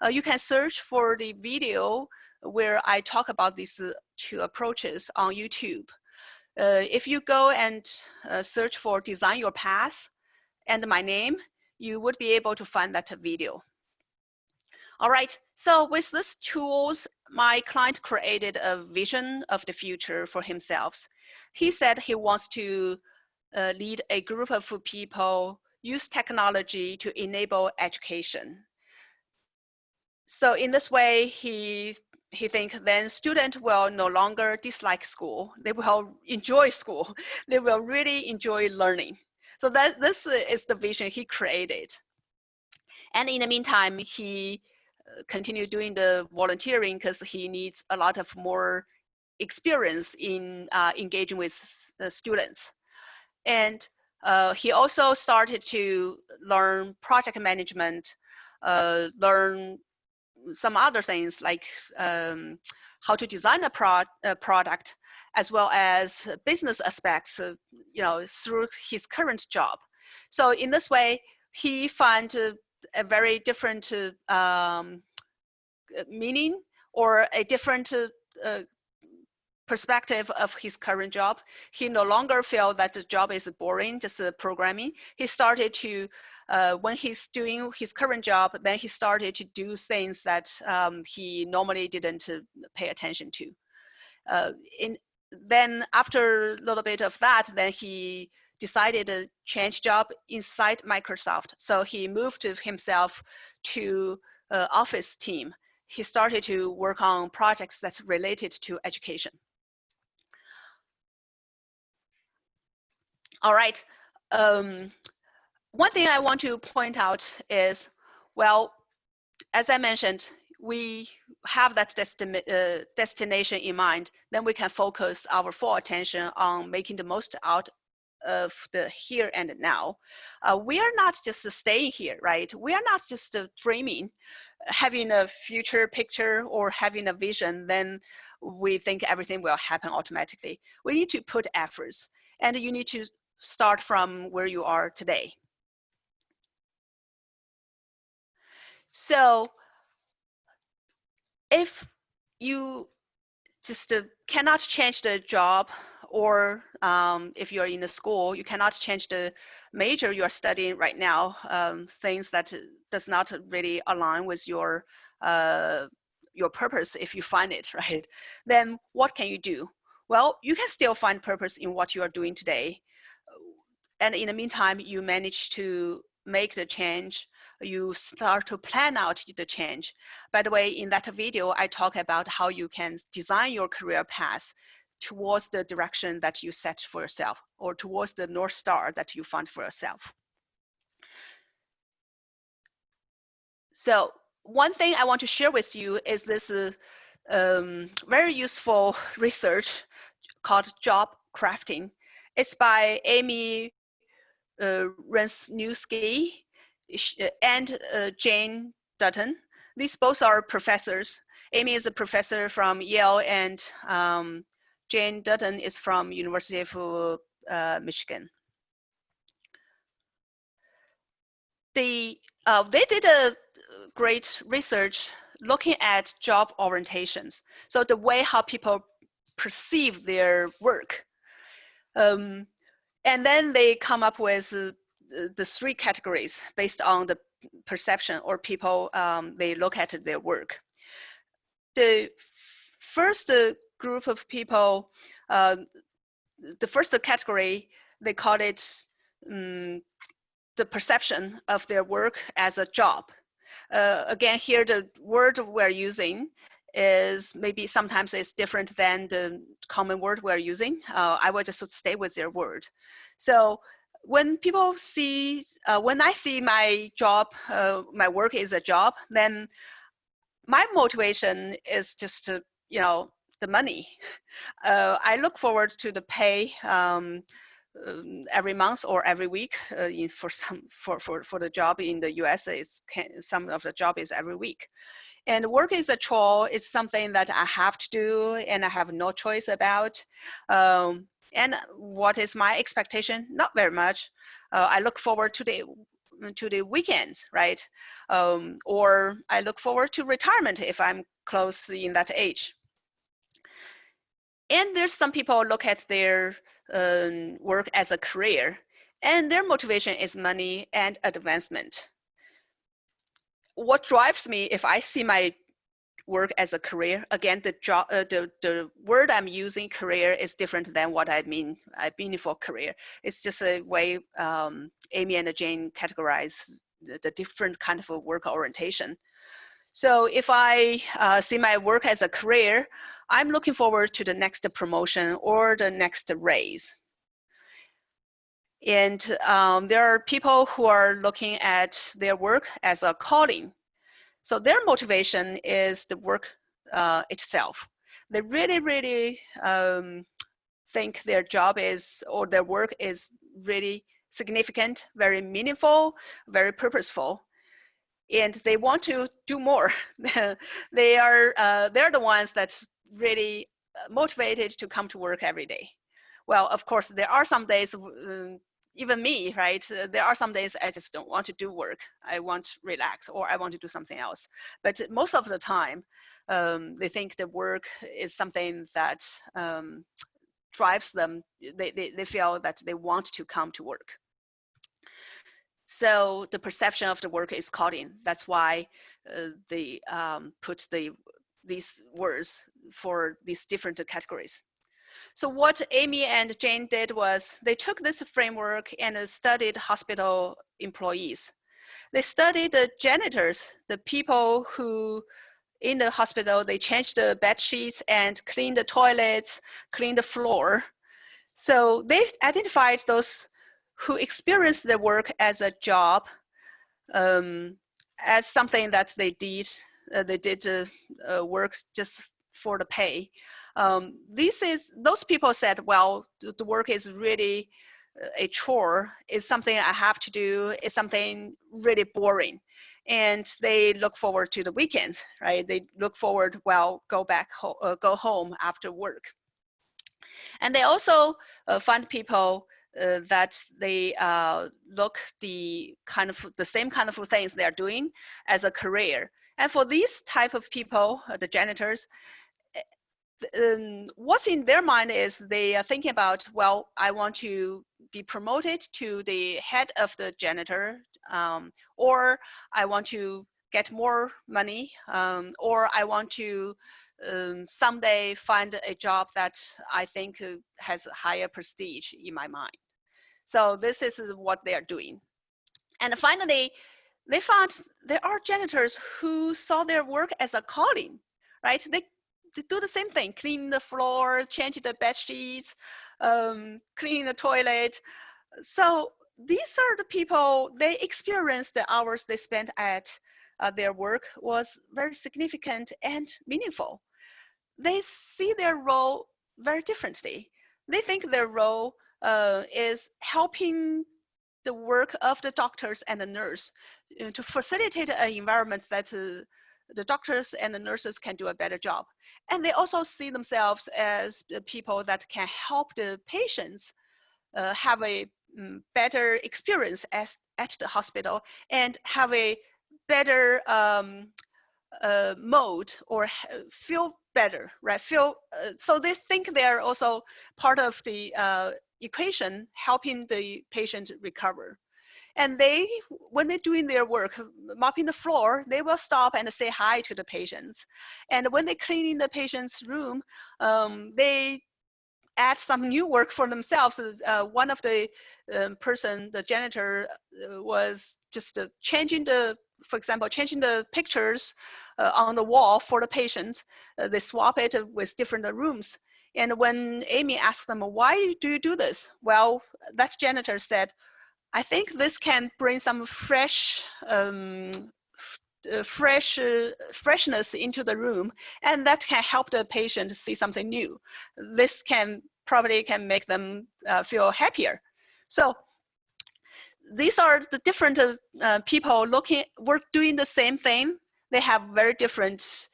S5: You can search for the video where I talk about these two approaches on YouTube. If you go and search for Design Your Path and my name, you would be able to find that video. All right, so with these tools, my client created a vision of the future for himself. He said he wants to lead a group of people, use technology to enable education. So in this way, he thinks then students will no longer dislike school. They will enjoy school. They will really enjoy learning. So this is the vision he created. And in the meantime, he continued doing the volunteering because he needs a lot of more experience in engaging with students. And he also started to learn project management, learn some other things like how to design a product, as well as business aspects, through his current job. So in this way, he found a very different meaning or a different perspective of his current job. He no longer felt that the job is boring, just programming. He started to, when he's doing his current job, then he started to do things that he normally didn't pay attention to. Then after a little bit of that, then he decided to change job inside Microsoft. So he moved himself to office team. He started to work on projects that's related to education. All right. One thing I want to point out is, well, as I mentioned, we have that destination in mind, then we can focus our full attention on making the most out of the here and now. We are not just staying here, right? We are not just dreaming, having a future picture or having a vision, then we think everything will happen automatically. We need to put efforts, and you need to start from where you are today. So if you just cannot change the job, or if you're in a school, you cannot change the major you're studying right now, things that does not really align with your purpose if you find it, right? Then what can you do? well, you can still find purpose in what you are doing today. And in the meantime, you manage to make the change. You start to plan out the change. By the way, in that video, I talk about how you can design your career path towards the direction that you set for yourself, or towards the North Star that you found for yourself. So one thing I want to share with you is this very useful research called job crafting. It's by Amy Rensnewski and Jane Dutton. These both are professors. Amy is a professor from Yale, and Jane Dutton is from University of Michigan. They did a great research looking at job orientations. So the way how people perceive their work. And then they come up with the 3 categories based on the perception or people they look at their work. The first group of people, the first category, they call it the perception of their work as a job. Again, here the word we're using is maybe sometimes it's different than the common word we're using. I will just stay with their word. So when people see, when I see my job, my work is a job, then my motivation is just to, you know, the money. I look forward to the pay every month or every week. For the job in the US, some of the job is every week. And work is a chore. It's something that I have to do and I have no choice about. And what is my expectation? Not very much. I look forward to the weekends, right? Or I look forward to retirement if I'm close in that age. And there's some people look at their work as a career, and their motivation is money and advancement. What drives me if I see my work as a career, again, the word I'm using, career, is different than what I mean for career. It's just a way Amy and Jane categorize the different kind of work orientation. So if I see my work as a career, I'm looking forward to the next promotion or the next raise. And there are people who are looking at their work as a calling. So their motivation is the work itself. They really, really think their job is, or their work is really significant, very meaningful, very purposeful. And they want to do more. They're the ones that really motivated to come to work every day. Well, of course, there are some days, even me, right? There are some days I just don't want to do work. I want to relax, or I want to do something else. But most of the time, they think the work is something that drives them. They feel that they want to come to work. So the perception of the work is calling. That's why they put these words for these different categories. So what Amy and Jane did was they took this framework and studied hospital employees. They studied the janitors, the people who in the hospital, they changed the bed sheets and cleaned the toilets, cleaned the floor. So they identified those who experienced their work as a job, as something that they did. They did work just for the pay. Those people said, well, the work is really a chore, is something I have to do, is something really boring. And they look forward to the weekends, right? They look forward, well, go home after work. And they also find people that they look the same kind of things they're doing as a career. And for these type of people, the janitors, what's in their mind is they are thinking about, well, I want to be promoted to the head of the janitor, or I want to get more money, or I want to someday find a job that I think has higher prestige in my mind. So this is what they are doing. And finally, they found there are janitors who saw their work as a calling, right? They do the same thing, clean the floor, change the bed sheets, clean the toilet. So these are the people, they experienced the hours they spent at their work was very significant and meaningful. They see their role very differently. They think their role is helping the work of the doctors and the nurse to facilitate an environment that the doctors and the nurses can do a better job. And they also see themselves as the people that can help the patients have a better experience at the hospital and have a better mode or feel better, right? So they think they're also part of the equation, helping the patient recover. And they, when they're doing their work, mopping the floor, they will stop and say hi to the patients. And when they're cleaning the patient's room, they add some new work for themselves. One of the the janitor was just changing for example, changing the pictures on the wall for the patient. They swap it with different rooms. And when Amy asked them, why do you do this? Well, that janitor said, I think this can bring some freshness into the room, and that can help the patient see something new. This probably can make them feel happier. So these are the different people doing the same thing. They have very different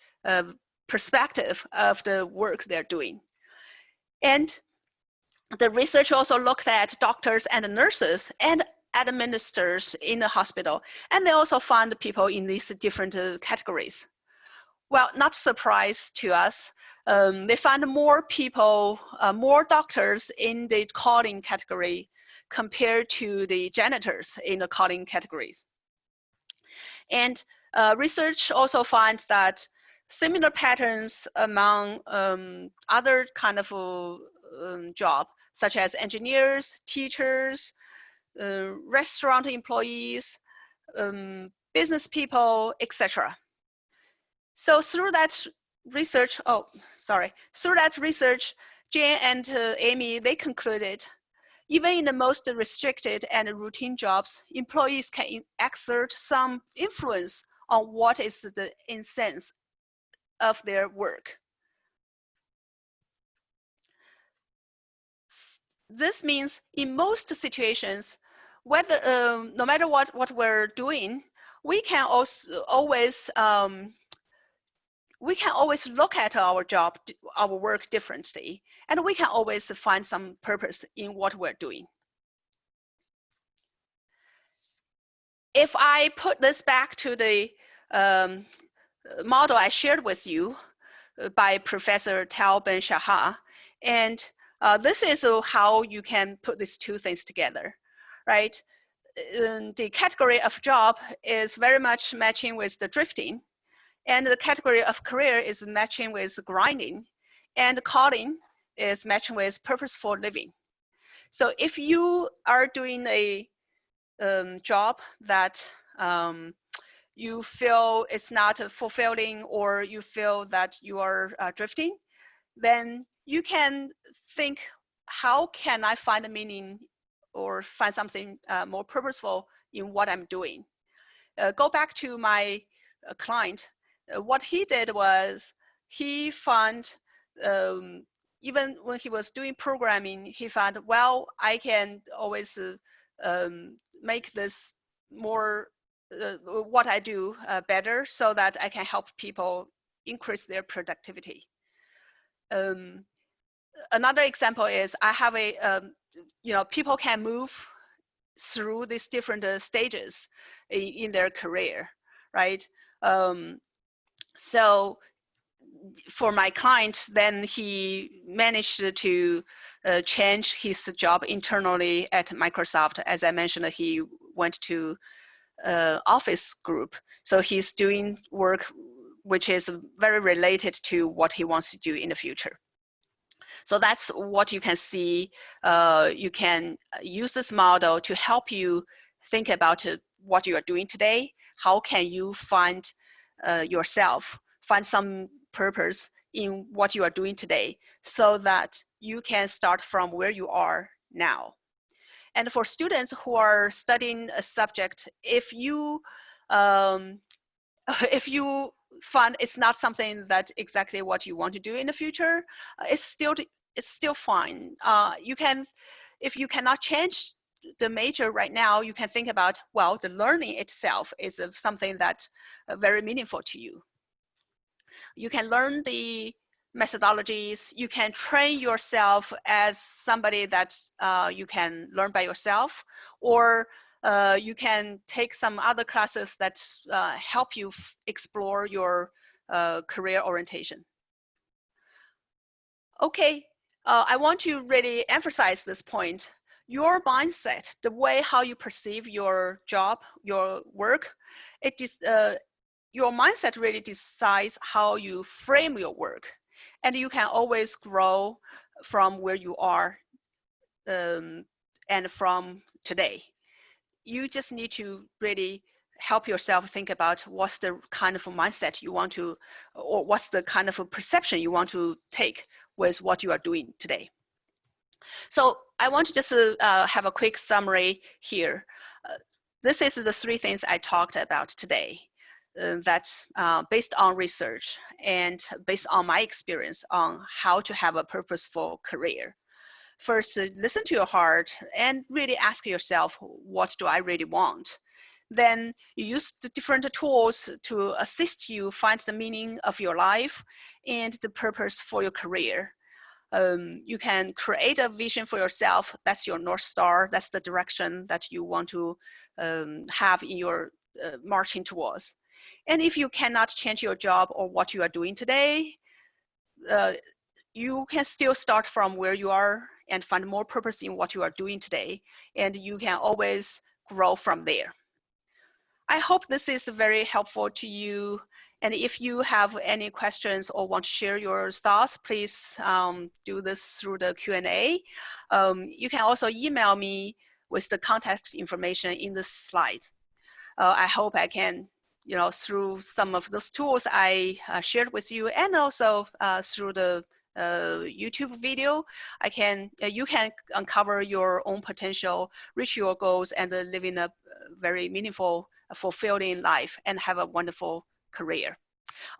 S5: perspective of the work they're doing. And the research also looked at doctors and nurses and administrators in the hospital, and they also found people in these different categories. Well, not surprise to us, they found more people, more doctors in the calling category compared to the janitors in the calling categories. And research also finds that similar patterns among other kind of job, such as engineers, teachers, restaurant employees, business people, etc. So through that research, Jane and Amy, they concluded, even in the most restricted and routine jobs, employees can exert some influence on what is the essence of their work. This means in most situations, whether no matter what we're doing, we can also always look at our job, our work differently, and we can always find some purpose in what we're doing. If I put this back to the model I shared with you by Professor Tal Ben-Shahar, and this is how you can put these two things together, right? The category of job is very much matching with the drifting, and the category of career is matching with grinding, and calling is matching with purposeful living. So if you are doing a job that you feel it's not fulfilling, or you feel that you are drifting, then you can think, how can I find a meaning or find something more purposeful in what I'm doing? Go back to my client. What he did was he found, even when he was doing programming, he found, well, I can always make this more, what I do better, so that I can help people increase their productivity. Another example is I have a, people can move through these different stages in their career, right? So for my client, then he managed to change his job internally at Microsoft. As I mentioned, he went to Office Group. So he's doing work which is very related to what he wants to do in the future. So that's what you can see. You can use this model to help you think about what you are doing today. How can you find yourself, find some purpose in what you are doing today, so that you can start from where you are now. And for students who are studying a subject, if you find it's not something that exactly what you want to do in the future, it's still fine. You can, if you cannot change the major right now, you can think about, well, the learning itself is something that's very meaningful to you. You can learn the methodologies. You can train yourself as somebody that you can learn by yourself, or you can take some other classes that help you explore your career orientation. Okay, I want to really emphasize this point. Your mindset, the way how you perceive your job, your work, your mindset really decides how you frame your work. And you can always grow from where you are and from today. You just need to really help yourself think about what's the kind of mindset you want to, or what's the kind of a perception you want to take with what you are doing today. So I want to just have a quick summary here. This is the 3 things I talked about today. That based on research and based on my experience on how to have a purposeful career. First, listen to your heart and really ask yourself, what do I really want? Then you use the different tools to assist you find the meaning of your life and the purpose for your career. You can create a vision for yourself. That's your North Star. That's the direction that you want to have in your marching towards. And if you cannot change your job or what you are doing today, you can still start from where you are and find more purpose in what you are doing today. And you can always grow from there. I hope this is very helpful to you. And if you have any questions or want to share your thoughts, please do this through the Q&A. You can also email me with the contact information in the slide. I hope I can, through some of those tools I shared with you, and also through the YouTube video, you can uncover your own potential, reach your goals, and live in a very meaningful, fulfilling life and have a wonderful career.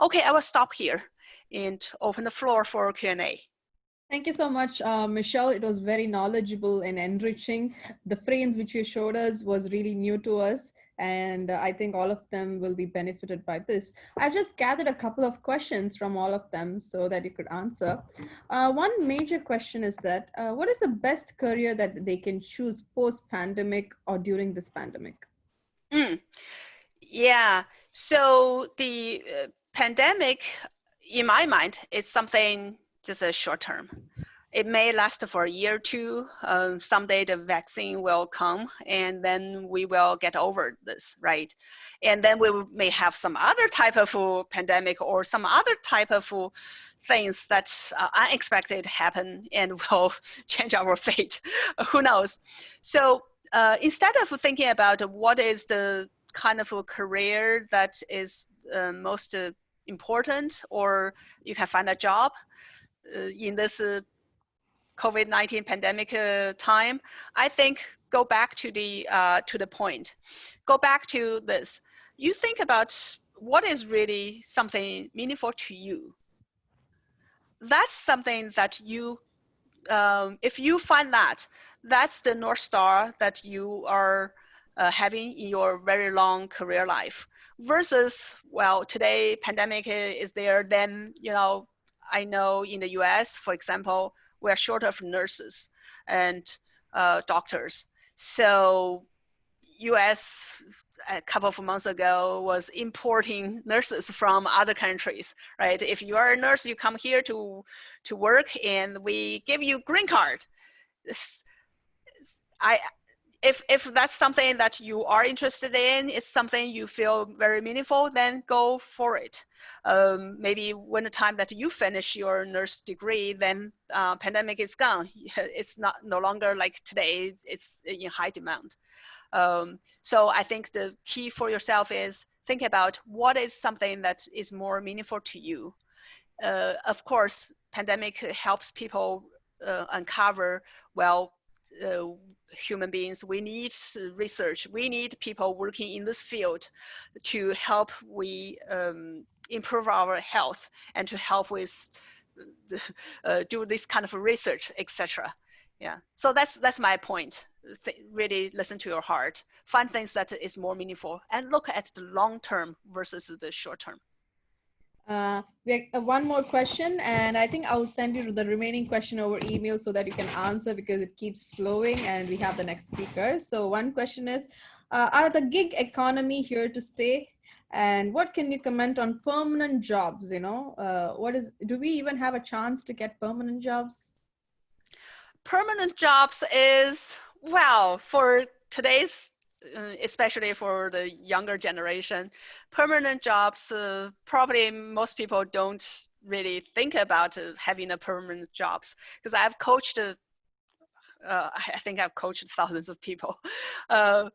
S5: Okay, I will stop here and open the floor for Q&A.
S1: Thank you so much, Michelle. It was very knowledgeable and enriching. The frames which you showed us was really new to us, and I think all of them will be benefited by this. I've just gathered a couple of questions from all of them so that you could answer. One major question is that, what is the best career that they can choose post-pandemic or during this pandemic?
S5: Yeah, so the pandemic, in my mind, is something just a short term. It may last for a year or two. Someday the vaccine will come and then we will get over this, right? And then we may have some other type of pandemic or some other type of things that unexpected happen and will change our fate. Who knows? So instead of thinking about what is the kind of a career that is most important, or you can find a job in this COVID-19 pandemic time, I think go back to the point. Go back to this. You think about what is really something meaningful to you. That's something that you, if you find that, that's the North Star that you are having in your very long career life. Versus, well, today pandemic is there, then, I know in the US, for example, we're short of nurses and doctors. So US a couple of months ago was importing nurses from other countries, right? If you are a nurse, you come here to work and we give you green card. if that's something that you are interested in, it's something you feel very meaningful, then go for it. Maybe when the time that you finish your nurse degree, then pandemic is gone. It's no longer like today, it's in high demand. So I think the key for yourself is think about what is something that is more meaningful to you. Of course, pandemic helps people uncover, well, human beings, we need research, we need people working in this field to help we improve our health and to help with do this kind of research, etc. Yeah, so that's my point. Really listen to your heart, find things that is more meaningful, and look at the long term versus the short term.
S1: We have one more question, and I think I'll send you the remaining question over email so that you can answer, because it keeps flowing and we have the next speaker. So one question is, are the gig economy here to stay? And what can you comment on permanent jobs? You know, do we even have a chance to get permanent jobs?
S5: Permanent jobs is, well, for today's, especially for the younger generation, permanent jobs, probably most people don't really think about having a permanent jobs, because I've coached, I think I've coached thousands of people. I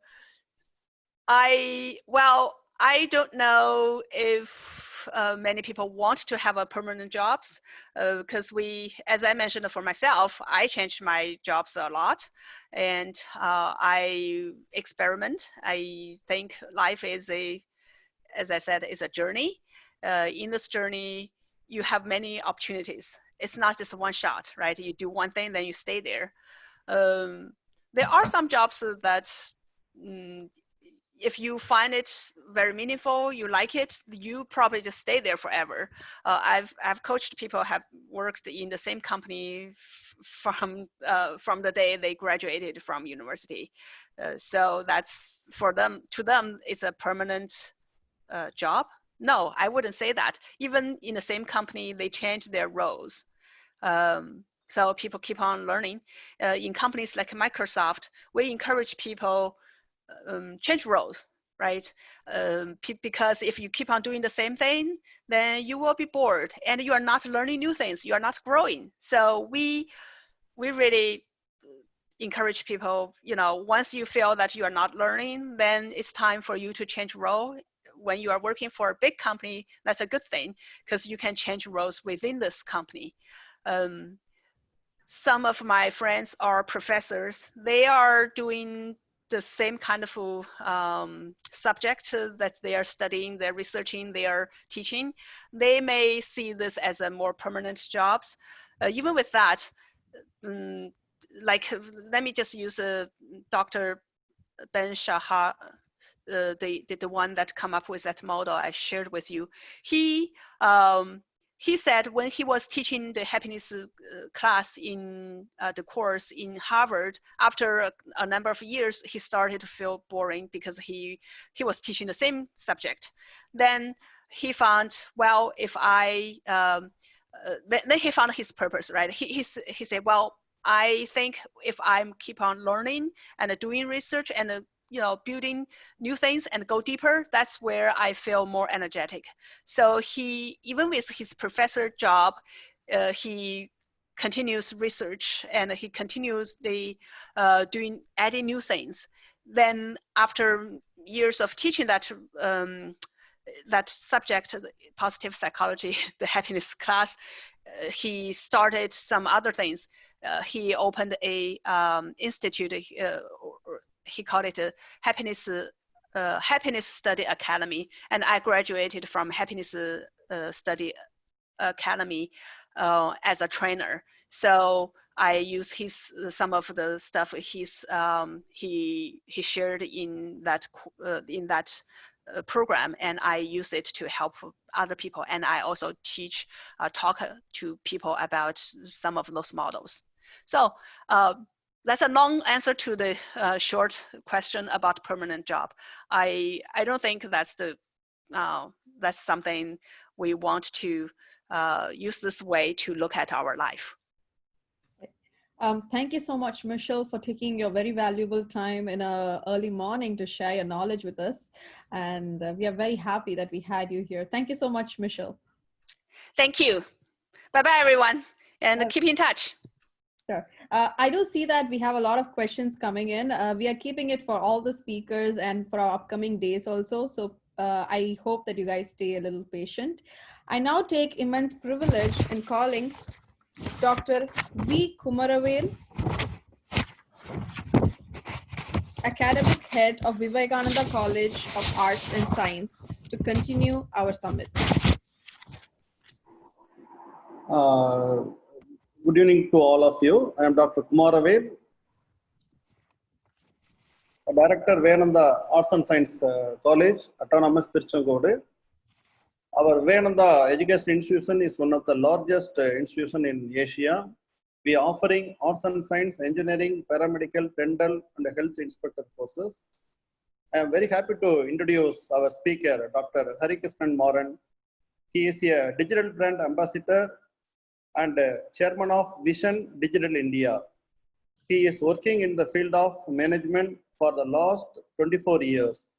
S5: don't know if many people want to have a permanent jobs, because as I mentioned for myself, I changed my jobs a lot, and I experiment. I think life is as I said, is a journey. In this journey, you have many opportunities. It's not just one shot, right? You do one thing, then you stay there. There are some jobs that if you find it very meaningful, you like it, you probably just stay there forever. I've coached people have worked in the same company from the day they graduated from university. So that's for them. To them, it's a permanent job. No, I wouldn't say that. Even in the same company, they change their roles. So people keep on learning. In companies like Microsoft, we encourage people change roles, right? Because if you keep on doing the same thing, then you will be bored and you are not learning new things, you are not growing. So we really encourage people, once you feel that you are not learning, then it's time for you to change role. When you are working for a big company, that's a good thing, because you can change roles within this company. Some of my friends are professors. They are doing the same kind of subject that they are studying, they're researching, they are teaching. They may see this as a more permanent jobs. Even with that, let me just use Dr. Ben Shahar, the one that come up with that model I shared with you. He said when he was teaching the happiness class in the course in Harvard, after a number of years, he started to feel boring because he was teaching the same subject. Then he found, well, then he found his purpose, right? He said, well, I think if I keep on learning and doing research and building new things and go deeper, that's where I feel more energetic. So even with his professor job, he continues research and he continues adding new things. Then after years of teaching that subject, positive psychology, the happiness class, he started some other things. He opened a institute, he called it a happiness study academy, and I graduated from happiness study academy as a trainer. So I use some of the stuff he shared in that program, and I use it to help other people. And I also talk to people about some of those models. So that's a long answer to the short question about permanent job. I don't think that's something we want to use this way to look at our life.
S1: Thank you so much, Michelle, for taking your very valuable time in a early morning to share your knowledge with us. And we are very happy that we had you here. Thank you so much, Michelle.
S5: Thank you. Bye-bye, everyone. And keep in touch.
S1: Sure. I do see that we have a lot of questions coming in. We are keeping it for all the speakers and for our upcoming days also. So I hope that you guys stay a little patient. I now take immense privilege in calling Dr. V. Kumaravel, Academic Head of Vivekananda College of Arts and Science, to continue our summit.
S6: Good evening to all of you. I am Dr. Kumaravel, Director, Vivekananda Arts and Science College, Autonomous Tiruchengodu. Our Vivekananda Education Institution is one of the largest institution in Asia. We are offering arts and science, engineering, paramedical, dental, and health inspector courses. I am very happy to introduce our speaker, Dr. KRISHNAN Maram. He is a digital brand ambassador and chairman of Vision Digital India. He is working in the field of management for the last 24 years.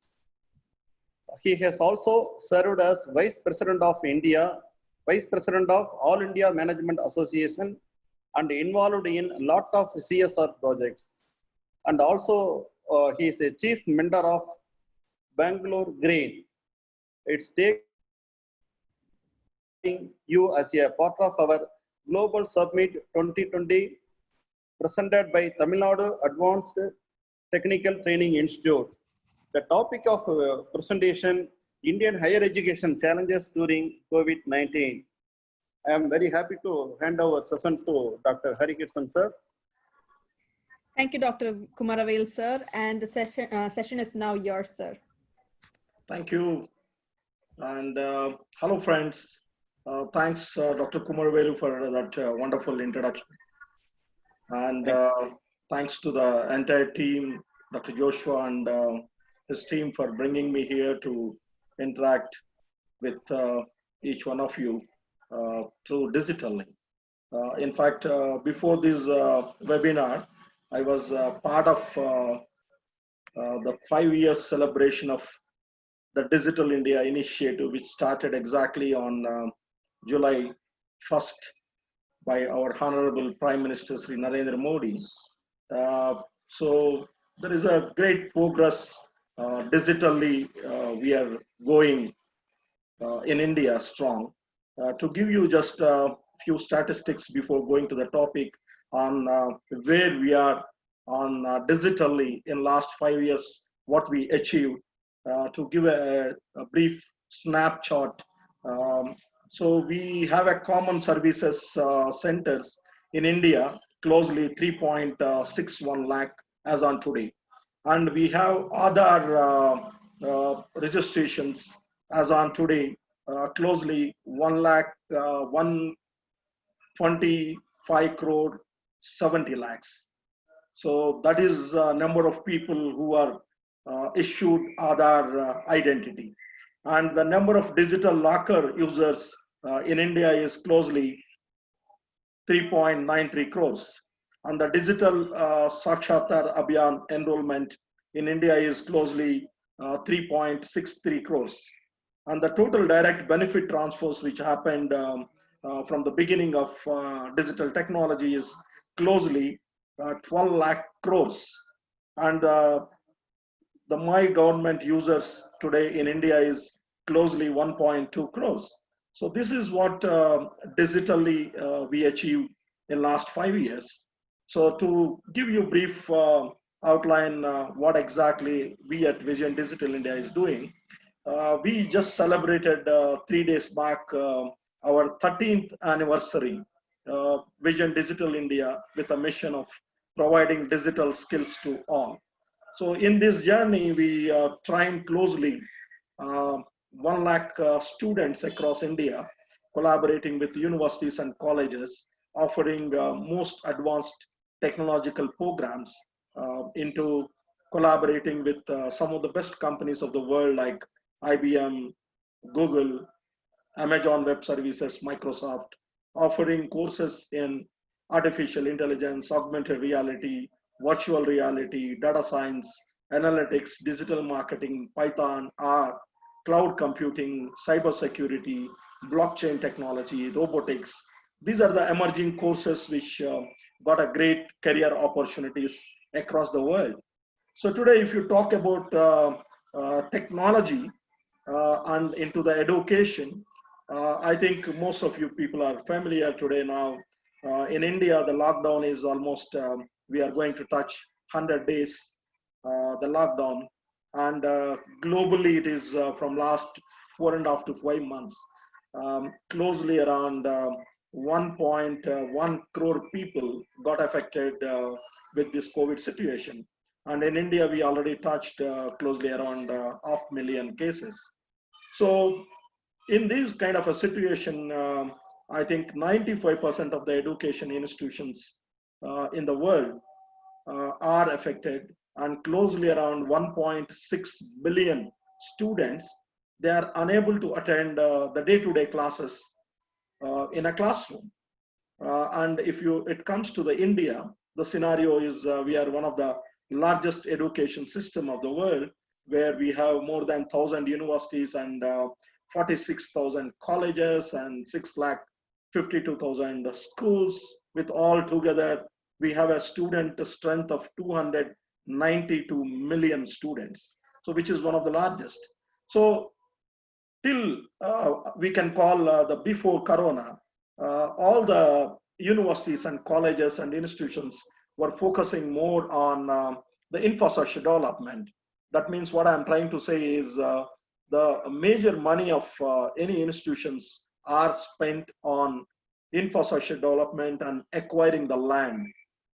S6: He has also served as Vice President of India, Vice President of All India Management Association, and involved in a lot of CSR projects. And also he is a chief mentor of Bangalore Green. It's taking you as a part of our Global Summit 2020 presented by Tamil Nadu Advanced Technical Training Institute. The topic of presentation, Indian higher education challenges during COVID-19. I am very happy to hand over session to Dr. Harikrishan sir.
S1: Thank you, Dr. Kumaravel, sir. And the session is now yours, sir.
S7: Thank you. And hello, friends. Thanks, Dr. Kumarvelu, for that wonderful introduction. And thanks to the entire team, Dr. Joshua and his team, for bringing me here to interact with each one of you through digitally. In fact, before this webinar, I was part of the 5-year celebration of the Digital India initiative, which started exactly on July 1st by our Honorable Prime Minister Shri Narendra Modi. So there is a great progress digitally. We are going in India strong. To give you just a few statistics before going to the topic on where we are on digitally in last 5 years, what we achieved, to give a brief snapshot. So we have a common services centers in India, closely 3.61 lakh as on today. And we have other registrations as on today, closely 125 crore 70 lakhs. So that is a number of people who are issued Aadhaar identity. And the number of digital locker users in India is closely 3.93 crores. And the digital Sakshatar Abhiyan enrollment in India is closely 3.63 crores. And the total direct benefit transfers which happened from the beginning of digital technology is closely 12 lakh crores. And the My Government users today in India is closely 1.2 crores. So this is what digitally we achieved in last 5 years. So to give you a brief outline what exactly we at Vision Digital India is doing, we just celebrated 3 days back our 13th anniversary Vision Digital India with a mission of providing digital skills to all. So in this journey, we train closely 1 lakh students across India, collaborating with universities and colleges, offering most advanced technological programs into collaborating with some of the best companies of the world like IBM, Google, Amazon Web Services, Microsoft, offering courses in artificial intelligence, augmented reality, virtual reality, data science, analytics, digital marketing, Python, R, cloud computing, cybersecurity, blockchain technology, robotics. These are the emerging courses which got a great career opportunities across the world. So today, if you talk about technology and into the education, I think most of you people are familiar today now. In India, the lockdown is almost, we are going to touch 100 days, the lockdown. And globally, it is from last 4.5 to 5 months, closely around 1.1 crore people got affected with this COVID situation. And in India, we already touched closely around 500,000 cases. So in this kind of a situation, I think 95% of the education institutions in the world are affected, and closely around 1.6 billion students, they are unable to attend the day-to-day classes in a classroom. And if it comes to the India, the scenario is we are one of the largest education system of the world, where we have more than 1,000 universities and 46,000 colleges and 652,000 schools. With all together, we have a student strength of 292 million students, so which is one of the largest. So till we can call the before Corona, all the universities and colleges and institutions were focusing more on the infrastructure development. That means what I'm trying to say is the major money of any institutions are spent on infrastructure development and acquiring the land.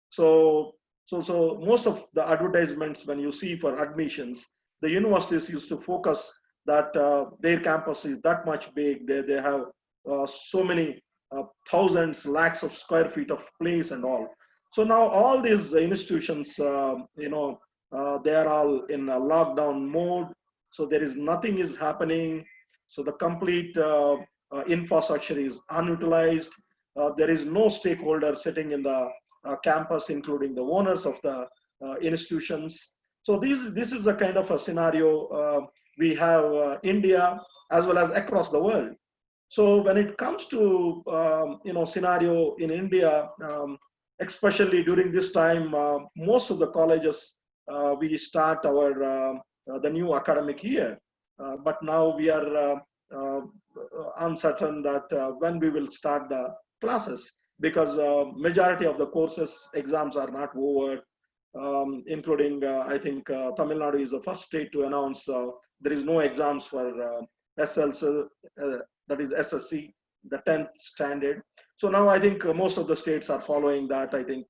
S7: So most of the advertisements when you see for admissions, the universities used to focus that their campus is that much big. They have so many thousands, lakhs of square feet of place and all. So now all these institutions, they are all in a lockdown mode. So there is nothing is happening. So the complete infrastructure is unutilized. There is no stakeholder sitting in the campus, including the owners of the institutions. So this is the kind of a scenario we have India as well as across the world. So when it comes to scenario in India, especially during this time, most of the colleges we start our the new academic year, but now we are uncertain that when we will start the classes, because majority of the courses exams are not over, including I think Tamil Nadu is the first state to announce there is no exams for SLC, that is SSC, the 10th standard. So now I think most of the states are following that. I think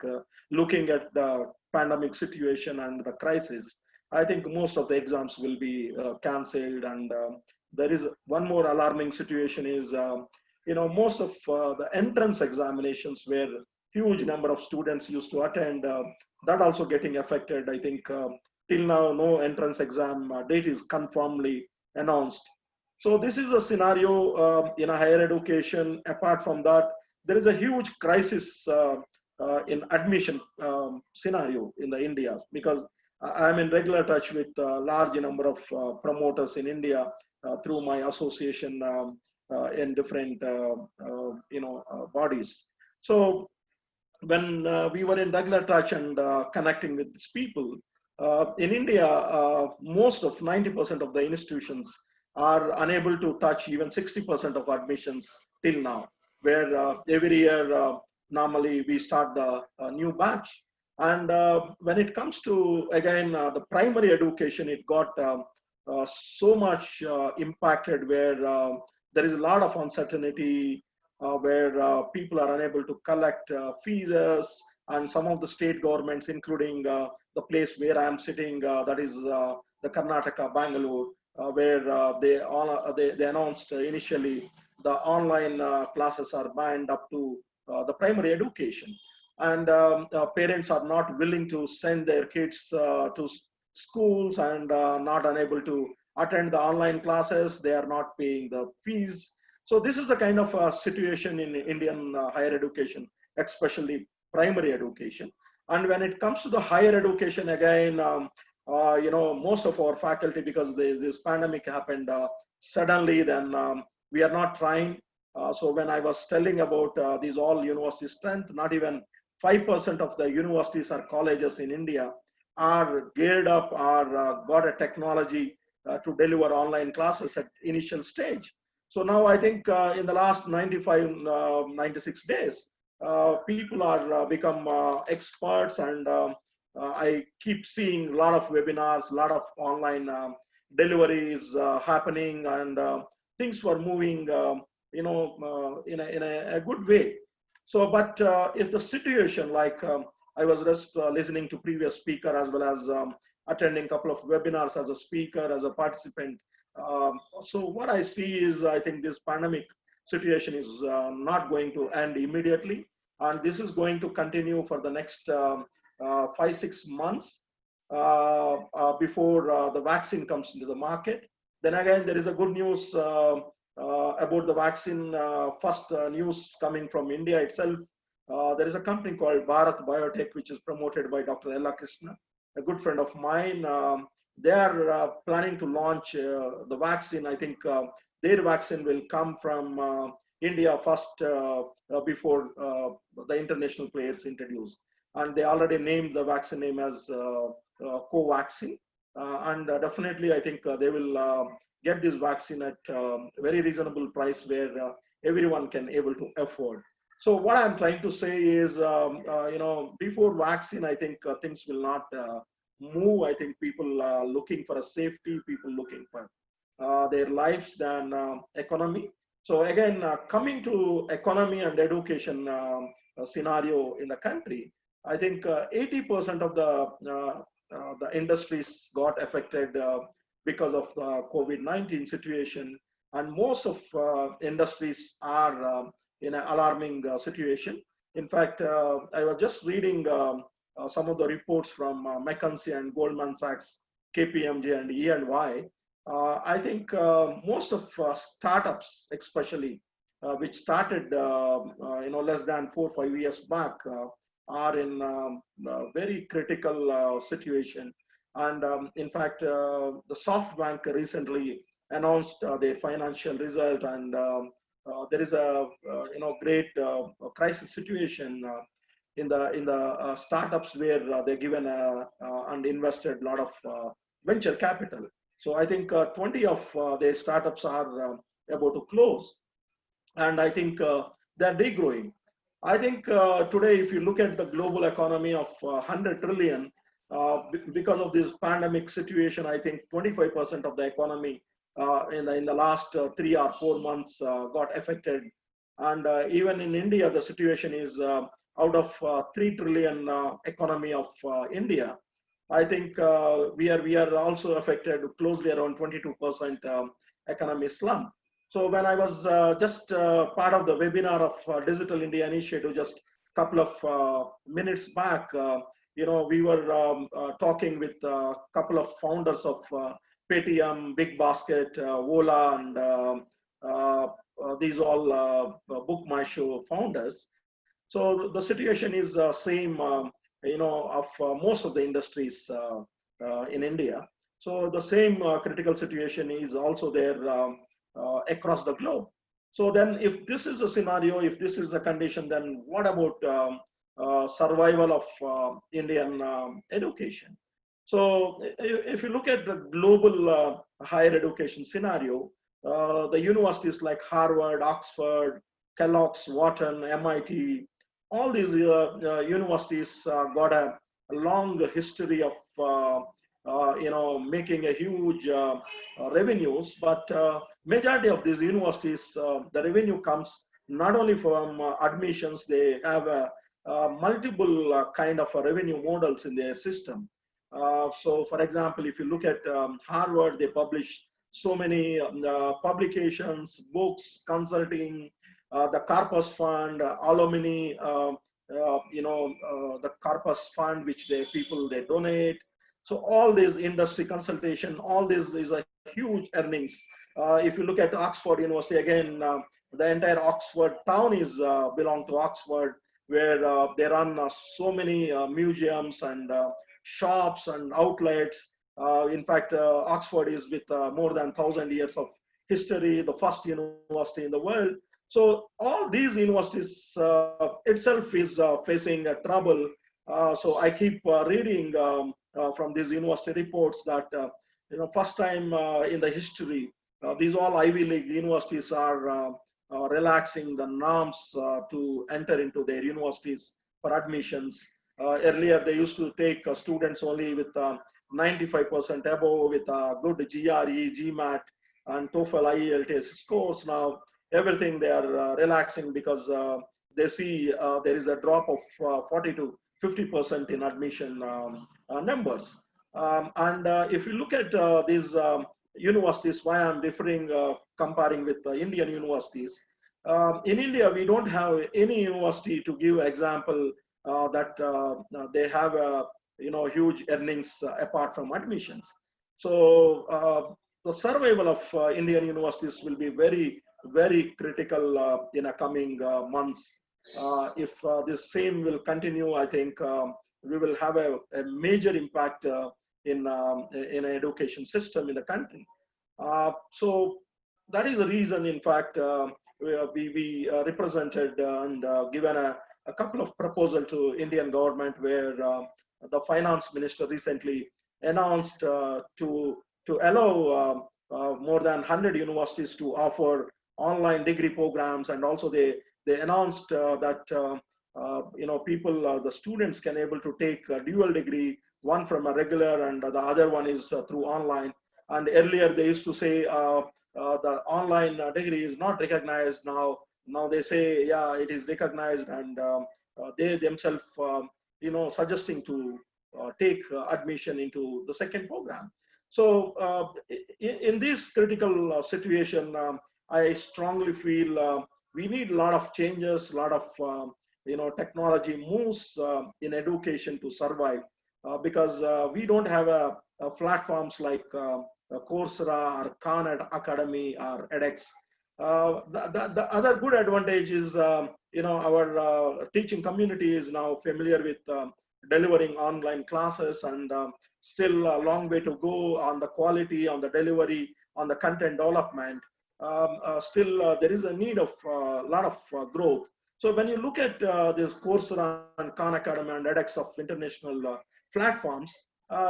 S7: looking at the pandemic situation and the crisis, I think most of the exams will be cancelled. And there is one more alarming situation is, most of the entrance examinations where huge number of students used to attend, that also getting affected. I think till now, no entrance exam date is confirmedly announced. So this is a scenario in a higher education. Apart from that, there is a huge crisis in admission scenario in the India, because I'm in regular touch with a large number of promoters in India through my association in different bodies. So when we were in regular touch and connecting with these people, in India, most of 90% of the institutions are unable to touch even 60% of admissions till now, where every year normally we start the new batch. And when it comes to, again, the primary education, it got so much impacted, where there is a lot of uncertainty, where people are unable to collect fees, and some of the state governments, including the place where I am sitting, that is the Karnataka, Bangalore, where they announced initially the online classes are banned up to the primary education. And parents are not willing to send their kids to schools, and not unable to attend the online classes. They are not paying the fees. So this is the kind of situation in Indian higher education, especially primary education. And when it comes to the higher education, again, most of our faculty, because this pandemic happened suddenly, then we are not trying. So when I was telling about these all university strength, not even 5% of the universities or colleges in India are geared up or got a technology to deliver online classes at initial stage. So now I think in the last 95, 96 days, people are become experts, and I keep seeing a lot of webinars, a lot of online deliveries happening, and things were moving, in a good way. So, but if the situation, like I was just listening to previous speaker, as well as attending a couple of webinars as a speaker, as a participant. So what I see is, I think this pandemic situation is not going to end immediately, and this is going to continue for the next 5-6 months before the vaccine comes into the market. Then again, there is a good news about the vaccine. First news coming from India itself. There is a company called Bharat Biotech, which is promoted by Dr. Ella Krishna, a good friend of mine. They are planning to launch the vaccine. I think their vaccine will come from India first before the international players introduce. And they already named the vaccine name as Covaxin. And definitely, I think they will get this vaccine at very reasonable price, where everyone can able to afford. So what I'm trying to say is, before vaccine, I think things will not move. I think people are looking for a safety, people looking for their lives than economy. So again, coming to economy and education scenario in the country, I think 80% of the industries got affected because of the COVID-19 situation, and most of industries are in an alarming situation. In fact, I was just reading some of the reports from McKinsey and Goldman Sachs, KPMG and E&Y. I think most of startups, especially, which started less than 4 or 5 years back, are in a very critical situation. And in fact, the SoftBank recently announced their financial result, and there is a great crisis situation in the startups, where they're given and invested a lot of venture capital. So I think 20 of their startups are about to close, and I think they're degrowing. I think today, if you look at the global economy of 100 trillion, because of this pandemic situation, I think 25% of the economy in the last 3 or 4 months got affected. And even in India, the situation is out of 3 trillion economy of India. I think we are also affected closely, around 22% economy slump. So when I was just part of the webinar of Digital India Initiative just a couple of minutes back, we were talking with a couple of founders of Paytm, Big Basket, Ola, and these all Book My Show founders. So the situation is same, of most of the industries in India. So the same critical situation is also there across the globe. So then, if this is a scenario, if this is a condition, then what about survival of Indian education? So if you look at the global higher education scenario, the universities like Harvard, Oxford, Kellogg's, Wharton, MIT, all these universities got a long history of making a huge revenues, but majority of these universities, the revenue comes not only from admissions. They have multiple kind of revenue models in their system. So for example, if you look at Harvard, they publish so many publications, books, consulting, the Corpus Fund, alumni, the Corpus Fund, which they donate. So all this industry consultation, all this is a huge earnings. If you look at Oxford University, again, the entire Oxford town is belong to Oxford, where they run so many museums and shops and outlets. In fact, Oxford is with more than 1,000 years of history, the first university in the world. So all these universities itself is facing trouble. So I keep reading from these university reports that first time in the history, these all Ivy League universities are relaxing the norms to enter into their universities for admissions. Earlier, they used to take students only with 95% above, with good GRE, GMAT, and TOEFL, IELTS scores. Now, everything they are relaxing because they see there is a drop of 40 to 50% in admission numbers. And if you look at these universities, why I'm differing, comparing with Indian universities. In India, we don't have any university to give example that they have huge earnings apart from admissions. So the survival of Indian universities will be very, very critical in the coming months. If this same will continue, I think we will have a major impact in an education system in the country. So that is the reason, in fact, we represented and given a couple of proposals to Indian government, where the finance minister recently announced to allow more than 100 universities to offer online degree programs, and also they announced that people, the students can able to take a dual degree, one from a regular and the other one is through online. And earlier they used to say the online degree is not recognized. Now they say, yeah, it is recognized, and they themselves suggesting to take admission into the second program. So in this critical situation, I strongly feel we need a lot of changes, a lot of technology moves in education to survive, because we don't have platforms like Coursera or Khan Academy or edX. The other good advantage is, our teaching community is now familiar with delivering online classes, and still a long way to go on the quality, on the delivery, on the content development. Still, there is a need of a lot of growth. So when you look at this Coursera and Khan Academy and edX of international platforms,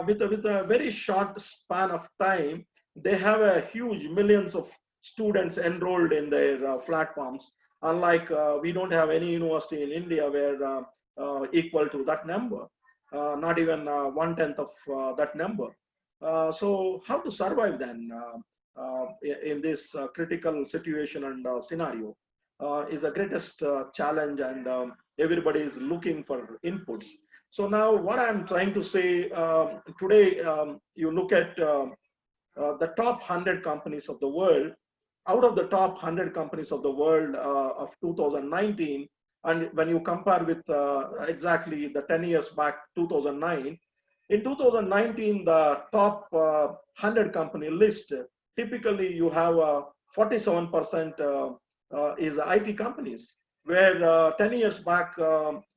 S7: with a very short span of time, they have a huge millions of students enrolled in their platforms. Unlike we don't have any university in India where equal to that number, not even 1/10 of that number. So how to survive then in this critical situation and scenario is the greatest challenge, and everybody is looking for inputs. So now what I'm trying to say today, you look at the top 100 companies of the world. Out of the top 100 companies of the world of 2019, and when you compare with exactly the 10 years back, 2009, in 2019, the top 100 company list, typically you have 47% is IT companies, where 10 years back,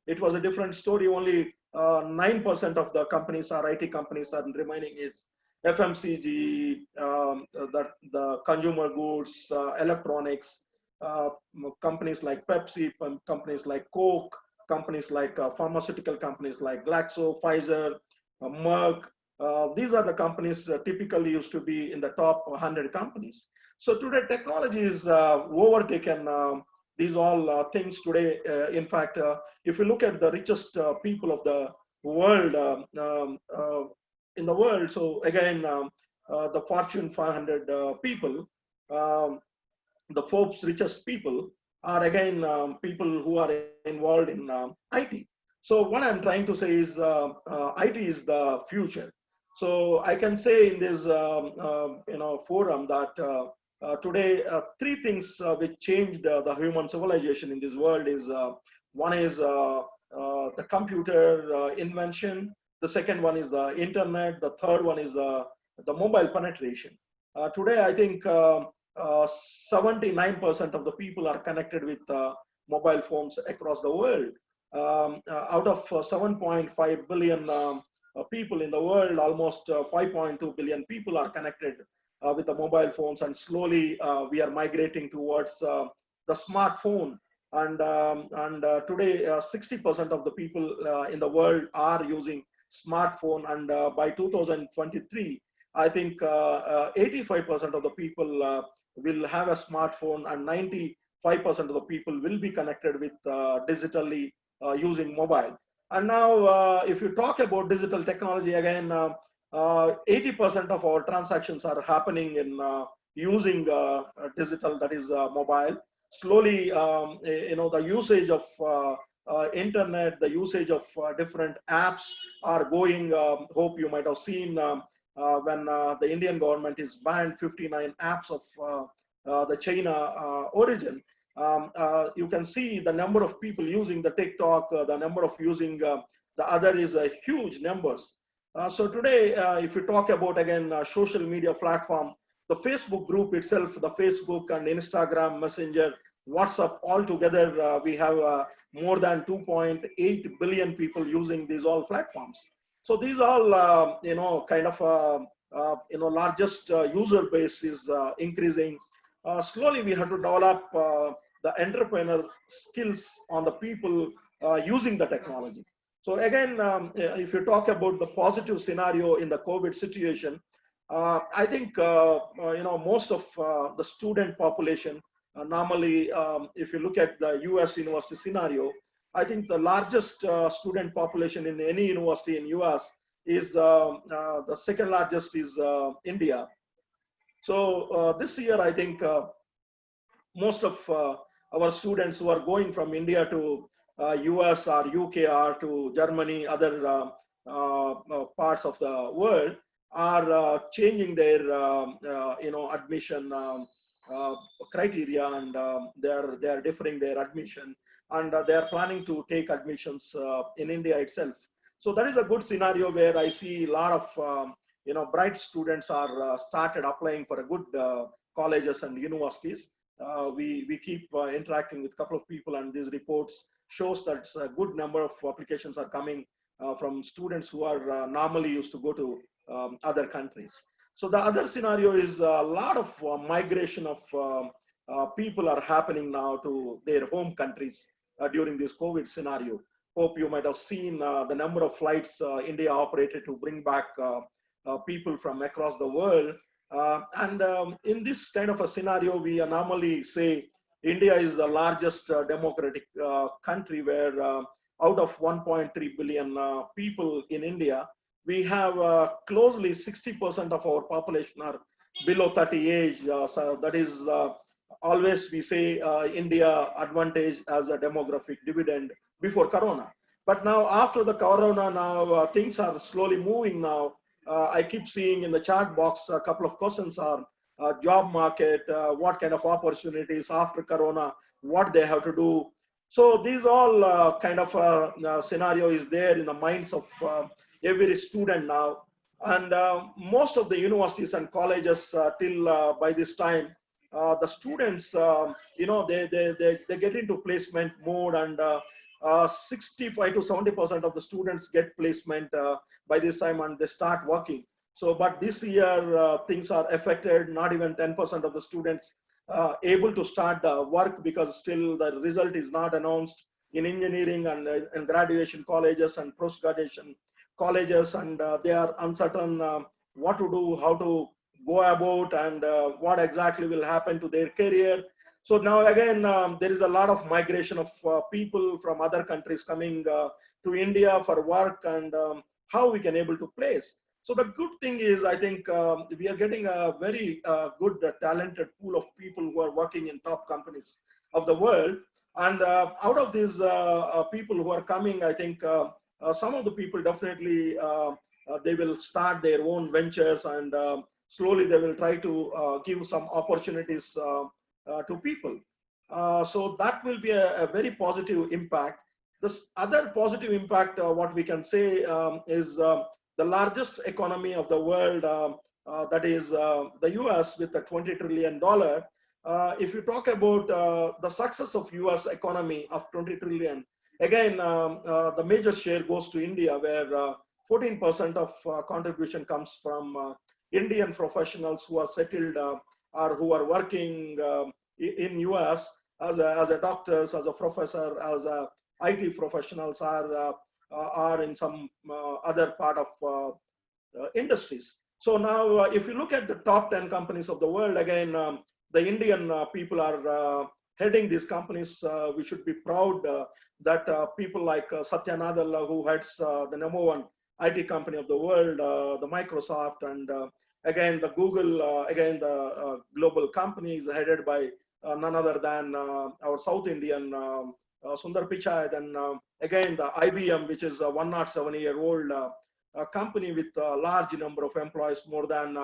S7: it was a different story. Only 9% of the companies are IT companies, and remaining is FMCG, the consumer goods, electronics, companies like Pepsi, companies like Coke, companies like pharmaceutical companies like Glaxo, Pfizer, Merck. These are the companies typically used to be in the top 100 companies. So today technology is overtaken these all things today. In fact, if you look at the richest people of the world, in the world, so again, the Fortune 500 people, the Forbes richest people are again people who are involved in IT. So what I'm trying to say is IT is the future. So I can say in this forum that today three things which changed the human civilization in this world is one is the computer invention. The second one is the internet. The third one is the mobile penetration. Today, I think 79% of the people are connected with mobile phones across the world. Out of 7.5 billion people in the world, almost 5.2 billion people are connected with the mobile phones, and slowly we are migrating towards the smartphone. And today, 60% of the people in the world are using smartphone, and by 2023, I think 85% of the people will have a smartphone, and 95% of the people will be connected with digitally using mobile. And now, if you talk about digital technology again, 80% of our transactions are happening in using digital, that is mobile. Slowly, the usage of internet, the usage of different apps are going. Hope you might have seen when the Indian government is banned 59 apps of the China origin. You can see the number of people using the TikTok, the number of using the other is huge numbers. So today, if you talk about again social media platform, the Facebook group itself, the Facebook and Instagram, Messenger, WhatsApp, all together, we have more than 2.8 billion people using these all platforms. So these all, kind of, largest user base is increasing. Slowly, we have to develop the entrepreneur skills on the people using the technology. So again, if you talk about the positive scenario in the COVID situation, I think most of the student population normally, if you look at the U.S. university scenario, I think the largest student population in any university in U.S. is the second largest is India. So this year, I think most of our students who are going from India to US or UK or to Germany, other parts of the world, are changing their admission criteria, and they are deferring their admission, and they are planning to take admissions in India itself. So that is a good scenario where I see a lot of bright students are started applying for a good colleges and universities. We keep interacting with a couple of people, and these reports shows that a good number of applications are coming from students who are normally used to go to other countries. So the other scenario is a lot of migration of people are happening now to their home countries during this COVID scenario. Hope you might have seen the number of flights India operated to bring back people from across the world. In this kind of a scenario, we normally say India is the largest democratic country, where out of 1.3 billion people in India, we have closely 60% of our population are below 30 age. So that is always we say India advantage as a demographic dividend before Corona. But now after the Corona, now things are slowly moving now. I keep seeing in the chat box a couple of questions are job market, what kind of opportunities after Corona, what they have to do. So these all kind of scenario is there in the minds of every student now. And most of the universities and colleges till by this time, the students, they get into placement mode, and 65 to 70% of the students get placement by this time, and they start working. So, but this year things are affected. Not even 10% of the students able to start the work, because still the result is not announced in engineering and graduation colleges and post-graduation colleges, and they are uncertain what to do, how to go about, and what exactly will happen to their career. So now again, there is a lot of migration of people from other countries coming to India for work, and how we can able to place. So the good thing is, I think we are getting a very good talented pool of people who are working in top companies of the world. And out of these people who are coming, I think some of the people definitely, they will start their own ventures, and slowly they will try to give some opportunities to people. So that will be a very positive impact. This other positive impact, what we can say is the largest economy of the world, that is the US, with a $20 trillion. If you talk about the success of US economy of 20 trillion, Again, the major share goes to India, where 14% of contribution comes from Indian professionals who are settled or who are working in US as a doctors, as a professor, as a IT professionals, are in some other part of industries. So now, if you look at the top 10 companies of the world, again, the Indian people are heading these companies. We should be proud that people like Satya Nadella, who heads the #1 IT company of the world, the Microsoft, and again the Google, again the global companies headed by none other than our South Indian Sundar Pichai. Then again the IBM, which is a 107-year-old a company with a large number of employees, more than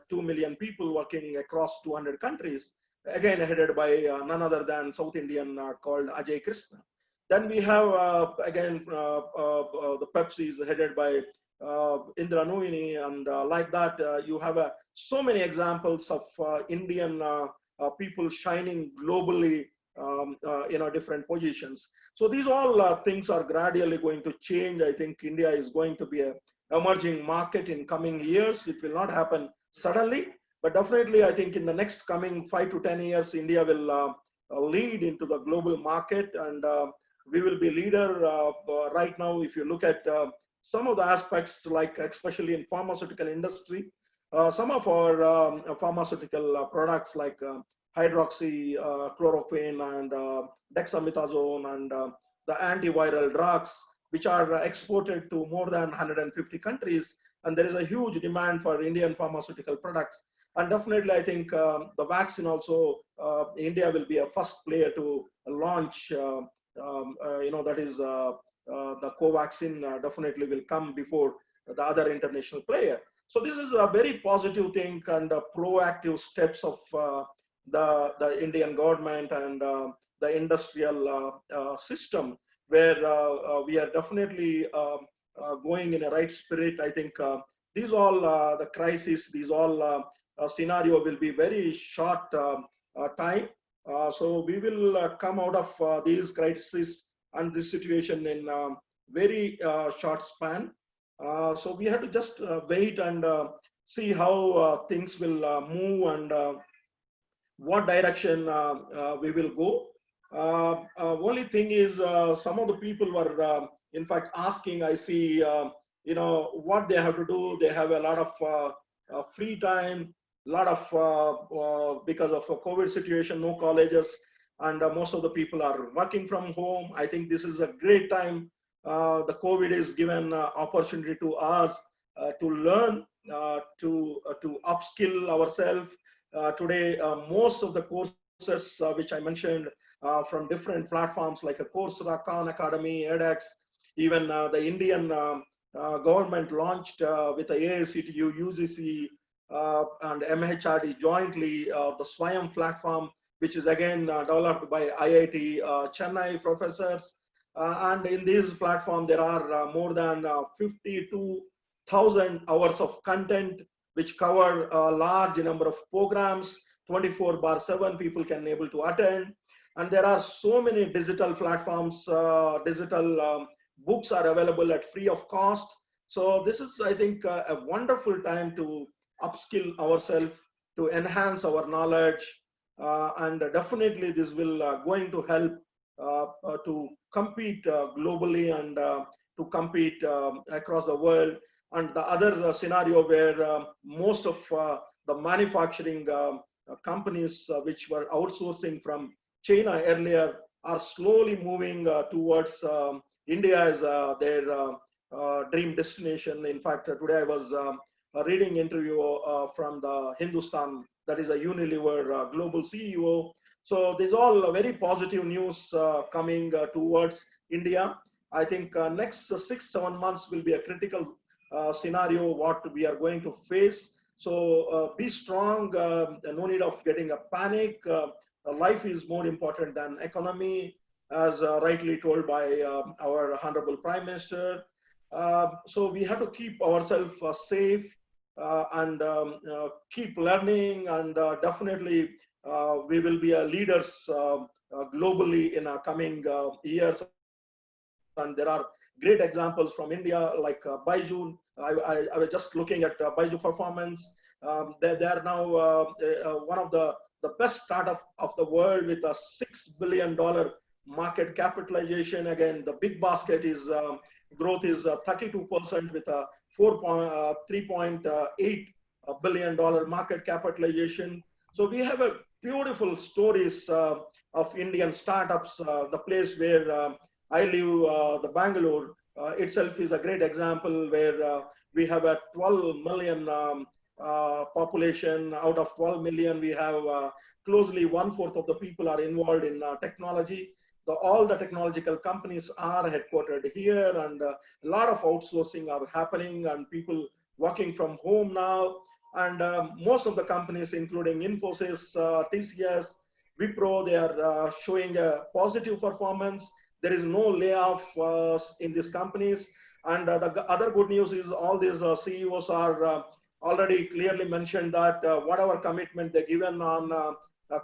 S7: 2 million people working across 200 countries, again headed by none other than South Indian called Ajay Krishna. Then we have again the Pepsi is headed by Indra Nooyi, and like that you have so many examples of Indian people shining globally different positions. So these all things are gradually going to change. I think India is going to be a emerging market in coming years. It will not happen suddenly, but definitely I think in the next coming 5 to 10 years, India will lead into the global market, and we will be leader right now. If you look at some of the aspects, like especially in pharmaceutical industry, some of our pharmaceutical products like hydroxy chloroquine and dexamethasone and the antiviral drugs, which are exported to more than 150 countries. And there is a huge demand for Indian pharmaceutical products. And definitely, I think the vaccine also, India will be a first player to launch, that is the Covaxin definitely will come before the other international player. So this is a very positive thing and proactive steps of the Indian government and the industrial system, where we are definitely going in a right spirit. I think these all the crisis, these all scenario will be very short time. So we will come out of these crises and this situation in very short span. So we have to just wait and see how things will move and what direction we will go. Only thing is, some of the people were, in fact, asking. I see, what they have to do. They have a lot of free time, lot of because of a COVID situation, no colleges, and most of the people are working from home. I think this is a great time. The COVID is given opportunity to us to learn, to upskill ourselves. Today, most of the courses which I mentioned from different platforms like a Coursera, Khan Academy, edX, even the Indian government launched with the AICTU, UGC, and MHRD jointly the Swayam platform, which is again developed by IIT Chennai professors. And in this platform, there are more than 52,000 hours of content which cover a large number of programs, 24/7 people can able to attend. And there are so many digital platforms, digital books are available at free of cost. So this is, I think, a wonderful time to upskill ourselves, to enhance our knowledge. And definitely this will going to help to compete globally and to compete across the world. And the other scenario where most of the manufacturing companies which were outsourcing from China earlier are slowly moving towards India as their dream destination. In fact, today I was reading interview from the Hindustan, that is a Unilever global CEO. So these all very positive news coming towards India. I think next 6-7 months will be a critical scenario what we are going to face. So be strong, no need of getting a panic. Life is more important than economy, as rightly told by our Honorable Prime Minister. So we have to keep ourselves safe and keep learning, and definitely we will be leaders globally in coming years. and there are great examples from India like Baiju. I was just looking at Baiju performance. They are now one of the best startup of the world with a $6 billion market capitalization. Again, the big basket is growth is 32% with a $3.8 billion market capitalization. So we have a beautiful stories of Indian startups. The place where I live, the Bangalore itself is a great example where we have a 12 million population. Out of 12 million, we have closely 1/4 of the people are involved in technology. All the technological companies are headquartered here, and a lot of outsourcing are happening and people working from home now. And most of the companies, including Infosys, TCS, Wipro, they are showing a positive performance. There is no layoff in these companies. And the other good news is all these CEOs are already clearly mentioned that whatever commitment they're given on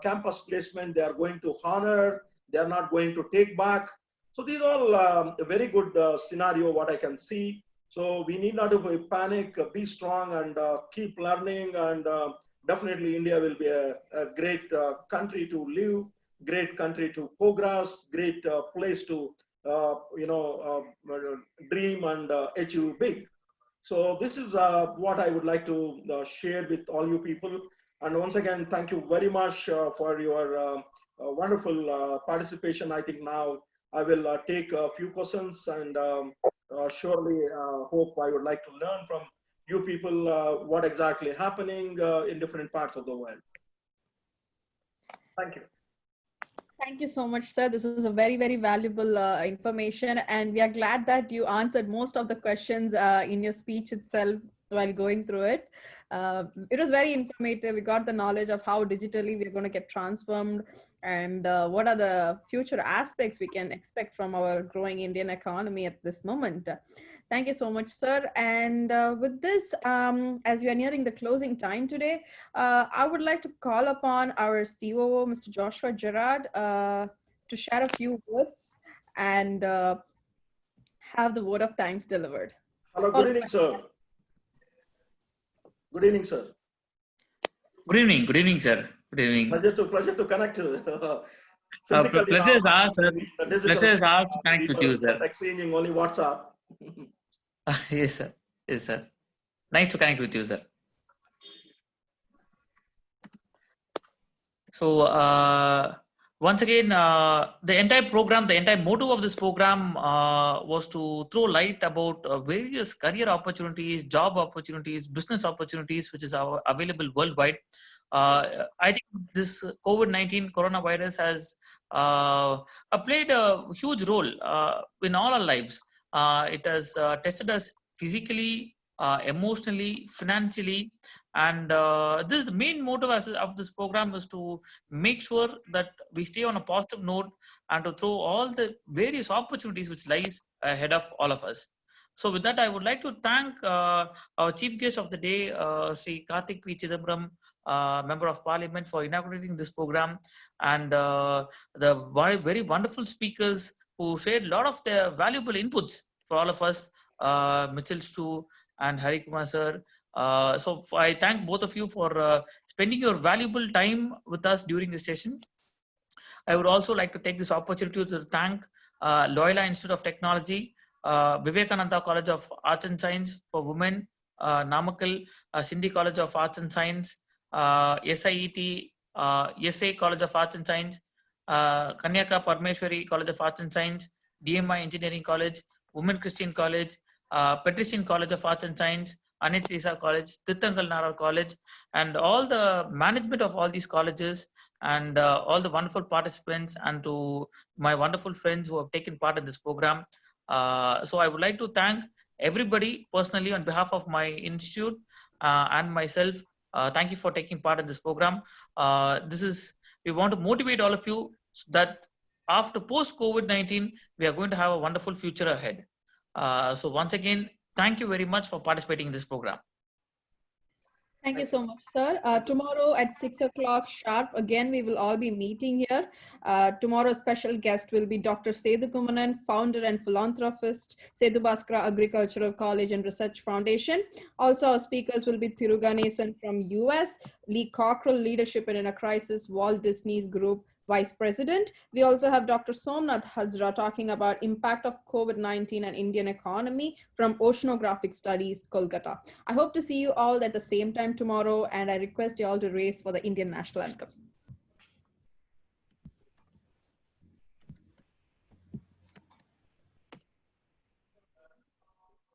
S7: campus placement, they are going to honor. They are not going to take back. So these are all a very good scenario, what I can see. So we need not to panic, be strong and keep learning. And definitely India will be a great country to live, great country to progress, great place to, dream and achieve big. So this is what I would like to share with all you people. And once again, thank you very much for your wonderful participation. I think now I will take a few questions and surely hope I would like to learn from you people what exactly happening in different parts of the world. Thank you.
S1: Thank you so much, sir. This is a very, very valuable information, and we are glad that you answered most of the questions in your speech itself while going through it. It was very informative. We got the knowledge of how digitally we're going to get transformed and what are the future aspects we can expect from our growing Indian economy at this moment. Thank you so much, sir. And with this, as we are nearing the closing time today, I would like to call upon our COO, Mr. Joshua Gerard, to share a few words and have the word of thanks delivered.
S7: Hello, good evening, sir. Good evening, sir.
S2: Good evening, sir. Good evening.
S7: Pleasure to connect.
S2: Pleasure is ours, sir. Pleasure is ours to connect with you, sir.
S7: Just exchanging only WhatsApp.
S2: Yes, sir. Yes, sir. Nice to connect with you, sir. So, once again, the entire program, the entire motto of this program was to throw light about various career opportunities, job opportunities, business opportunities, which is available worldwide. I think this COVID-19 coronavirus has played a huge role in all our lives. It has tested us physically, emotionally, financially, and this is the main motive of this program is to make sure that we stay on a positive note and to throw all the various opportunities which lies ahead of all of us. So with that, I would like to thank our chief guest of the day, Shri Karti Chidambaram, Member of Parliament, for inaugurating this program, and the very wonderful speakers who shared a lot of their valuable inputs for all of us, Mitchell Stu and Hari Kumar sir. So I thank both of you for spending your valuable time with us during this session. I would also like to take this opportunity to thank Loyola Institute of Technology, Vivekananda College of Arts and Science for Women, Namakkal, Sindhi College of Arts and Science, SIET, SA College of Arts and Science, Kanyaka Parmeshwari College of Arts and Science, DMI Engineering College, Women Christian College, Patrician College of Arts and Science, Anna Teresa College, Tittangal Narar College, and all the management of all these colleges, and all the wonderful participants, and to my wonderful friends who have taken part in this program. So I would like to thank everybody personally on behalf of my institute and myself. Thank you for taking part in this program. We want to motivate all of you so that after post-COVID-19, we are going to have a wonderful future ahead. So once again, thank you very much for participating in this program.
S1: Thank you so much, sir. Tomorrow at 6 o'clock sharp, again, we will all be meeting here. Tomorrow's special guest will be Dr. Sethu Kumanan, founder and philanthropist, Sethu Bhaskara Agricultural College and Research Foundation. Also, our speakers will be Thiru Ganesan from US, Lee Cockrell, Leadership in a Crisis, Walt Disney's Group Vice President. We also have Dr. Somnath Hazra talking about impact of COVID-19 and Indian economy from Oceanographic Studies, Kolkata. I hope to see you all at the same time tomorrow, and I request you all to raise for the Indian national anthem.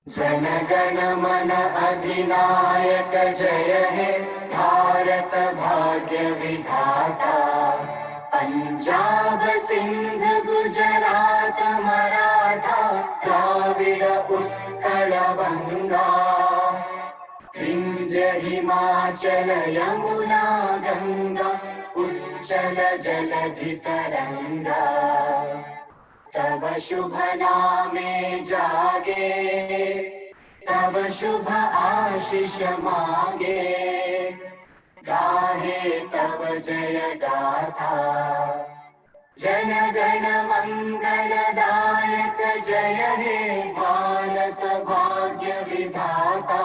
S8: जनगण मन अधिनायक जय हे भारत भाग्य विधाता पंजाब सिंध गुजरात मराठा द्राविड उत्कल बंगा विंध्य हिमाचल यमुना गंगा उच्चल जलधि तरंगा तव शुभ नामे जागे तव शुभ आशीष मांगे गाहे तव जय गाथा जन गण मंगलदायक जय हे भारत भाग्य विधाता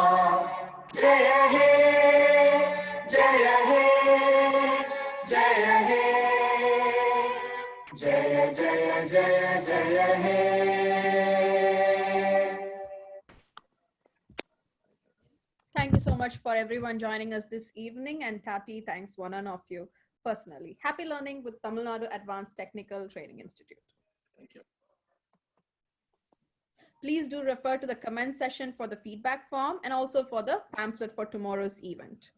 S8: जय हे जय हे जय हे जय जय जय जय हे
S1: Thank you so much for everyone joining us this evening, and Tatti, thanks one of you personally. Happy learning with Tamil Nadu Advanced Technical Training Institute.
S7: Thank you.
S1: Please do refer to the comment section for the feedback form and also for the pamphlet for tomorrow's event.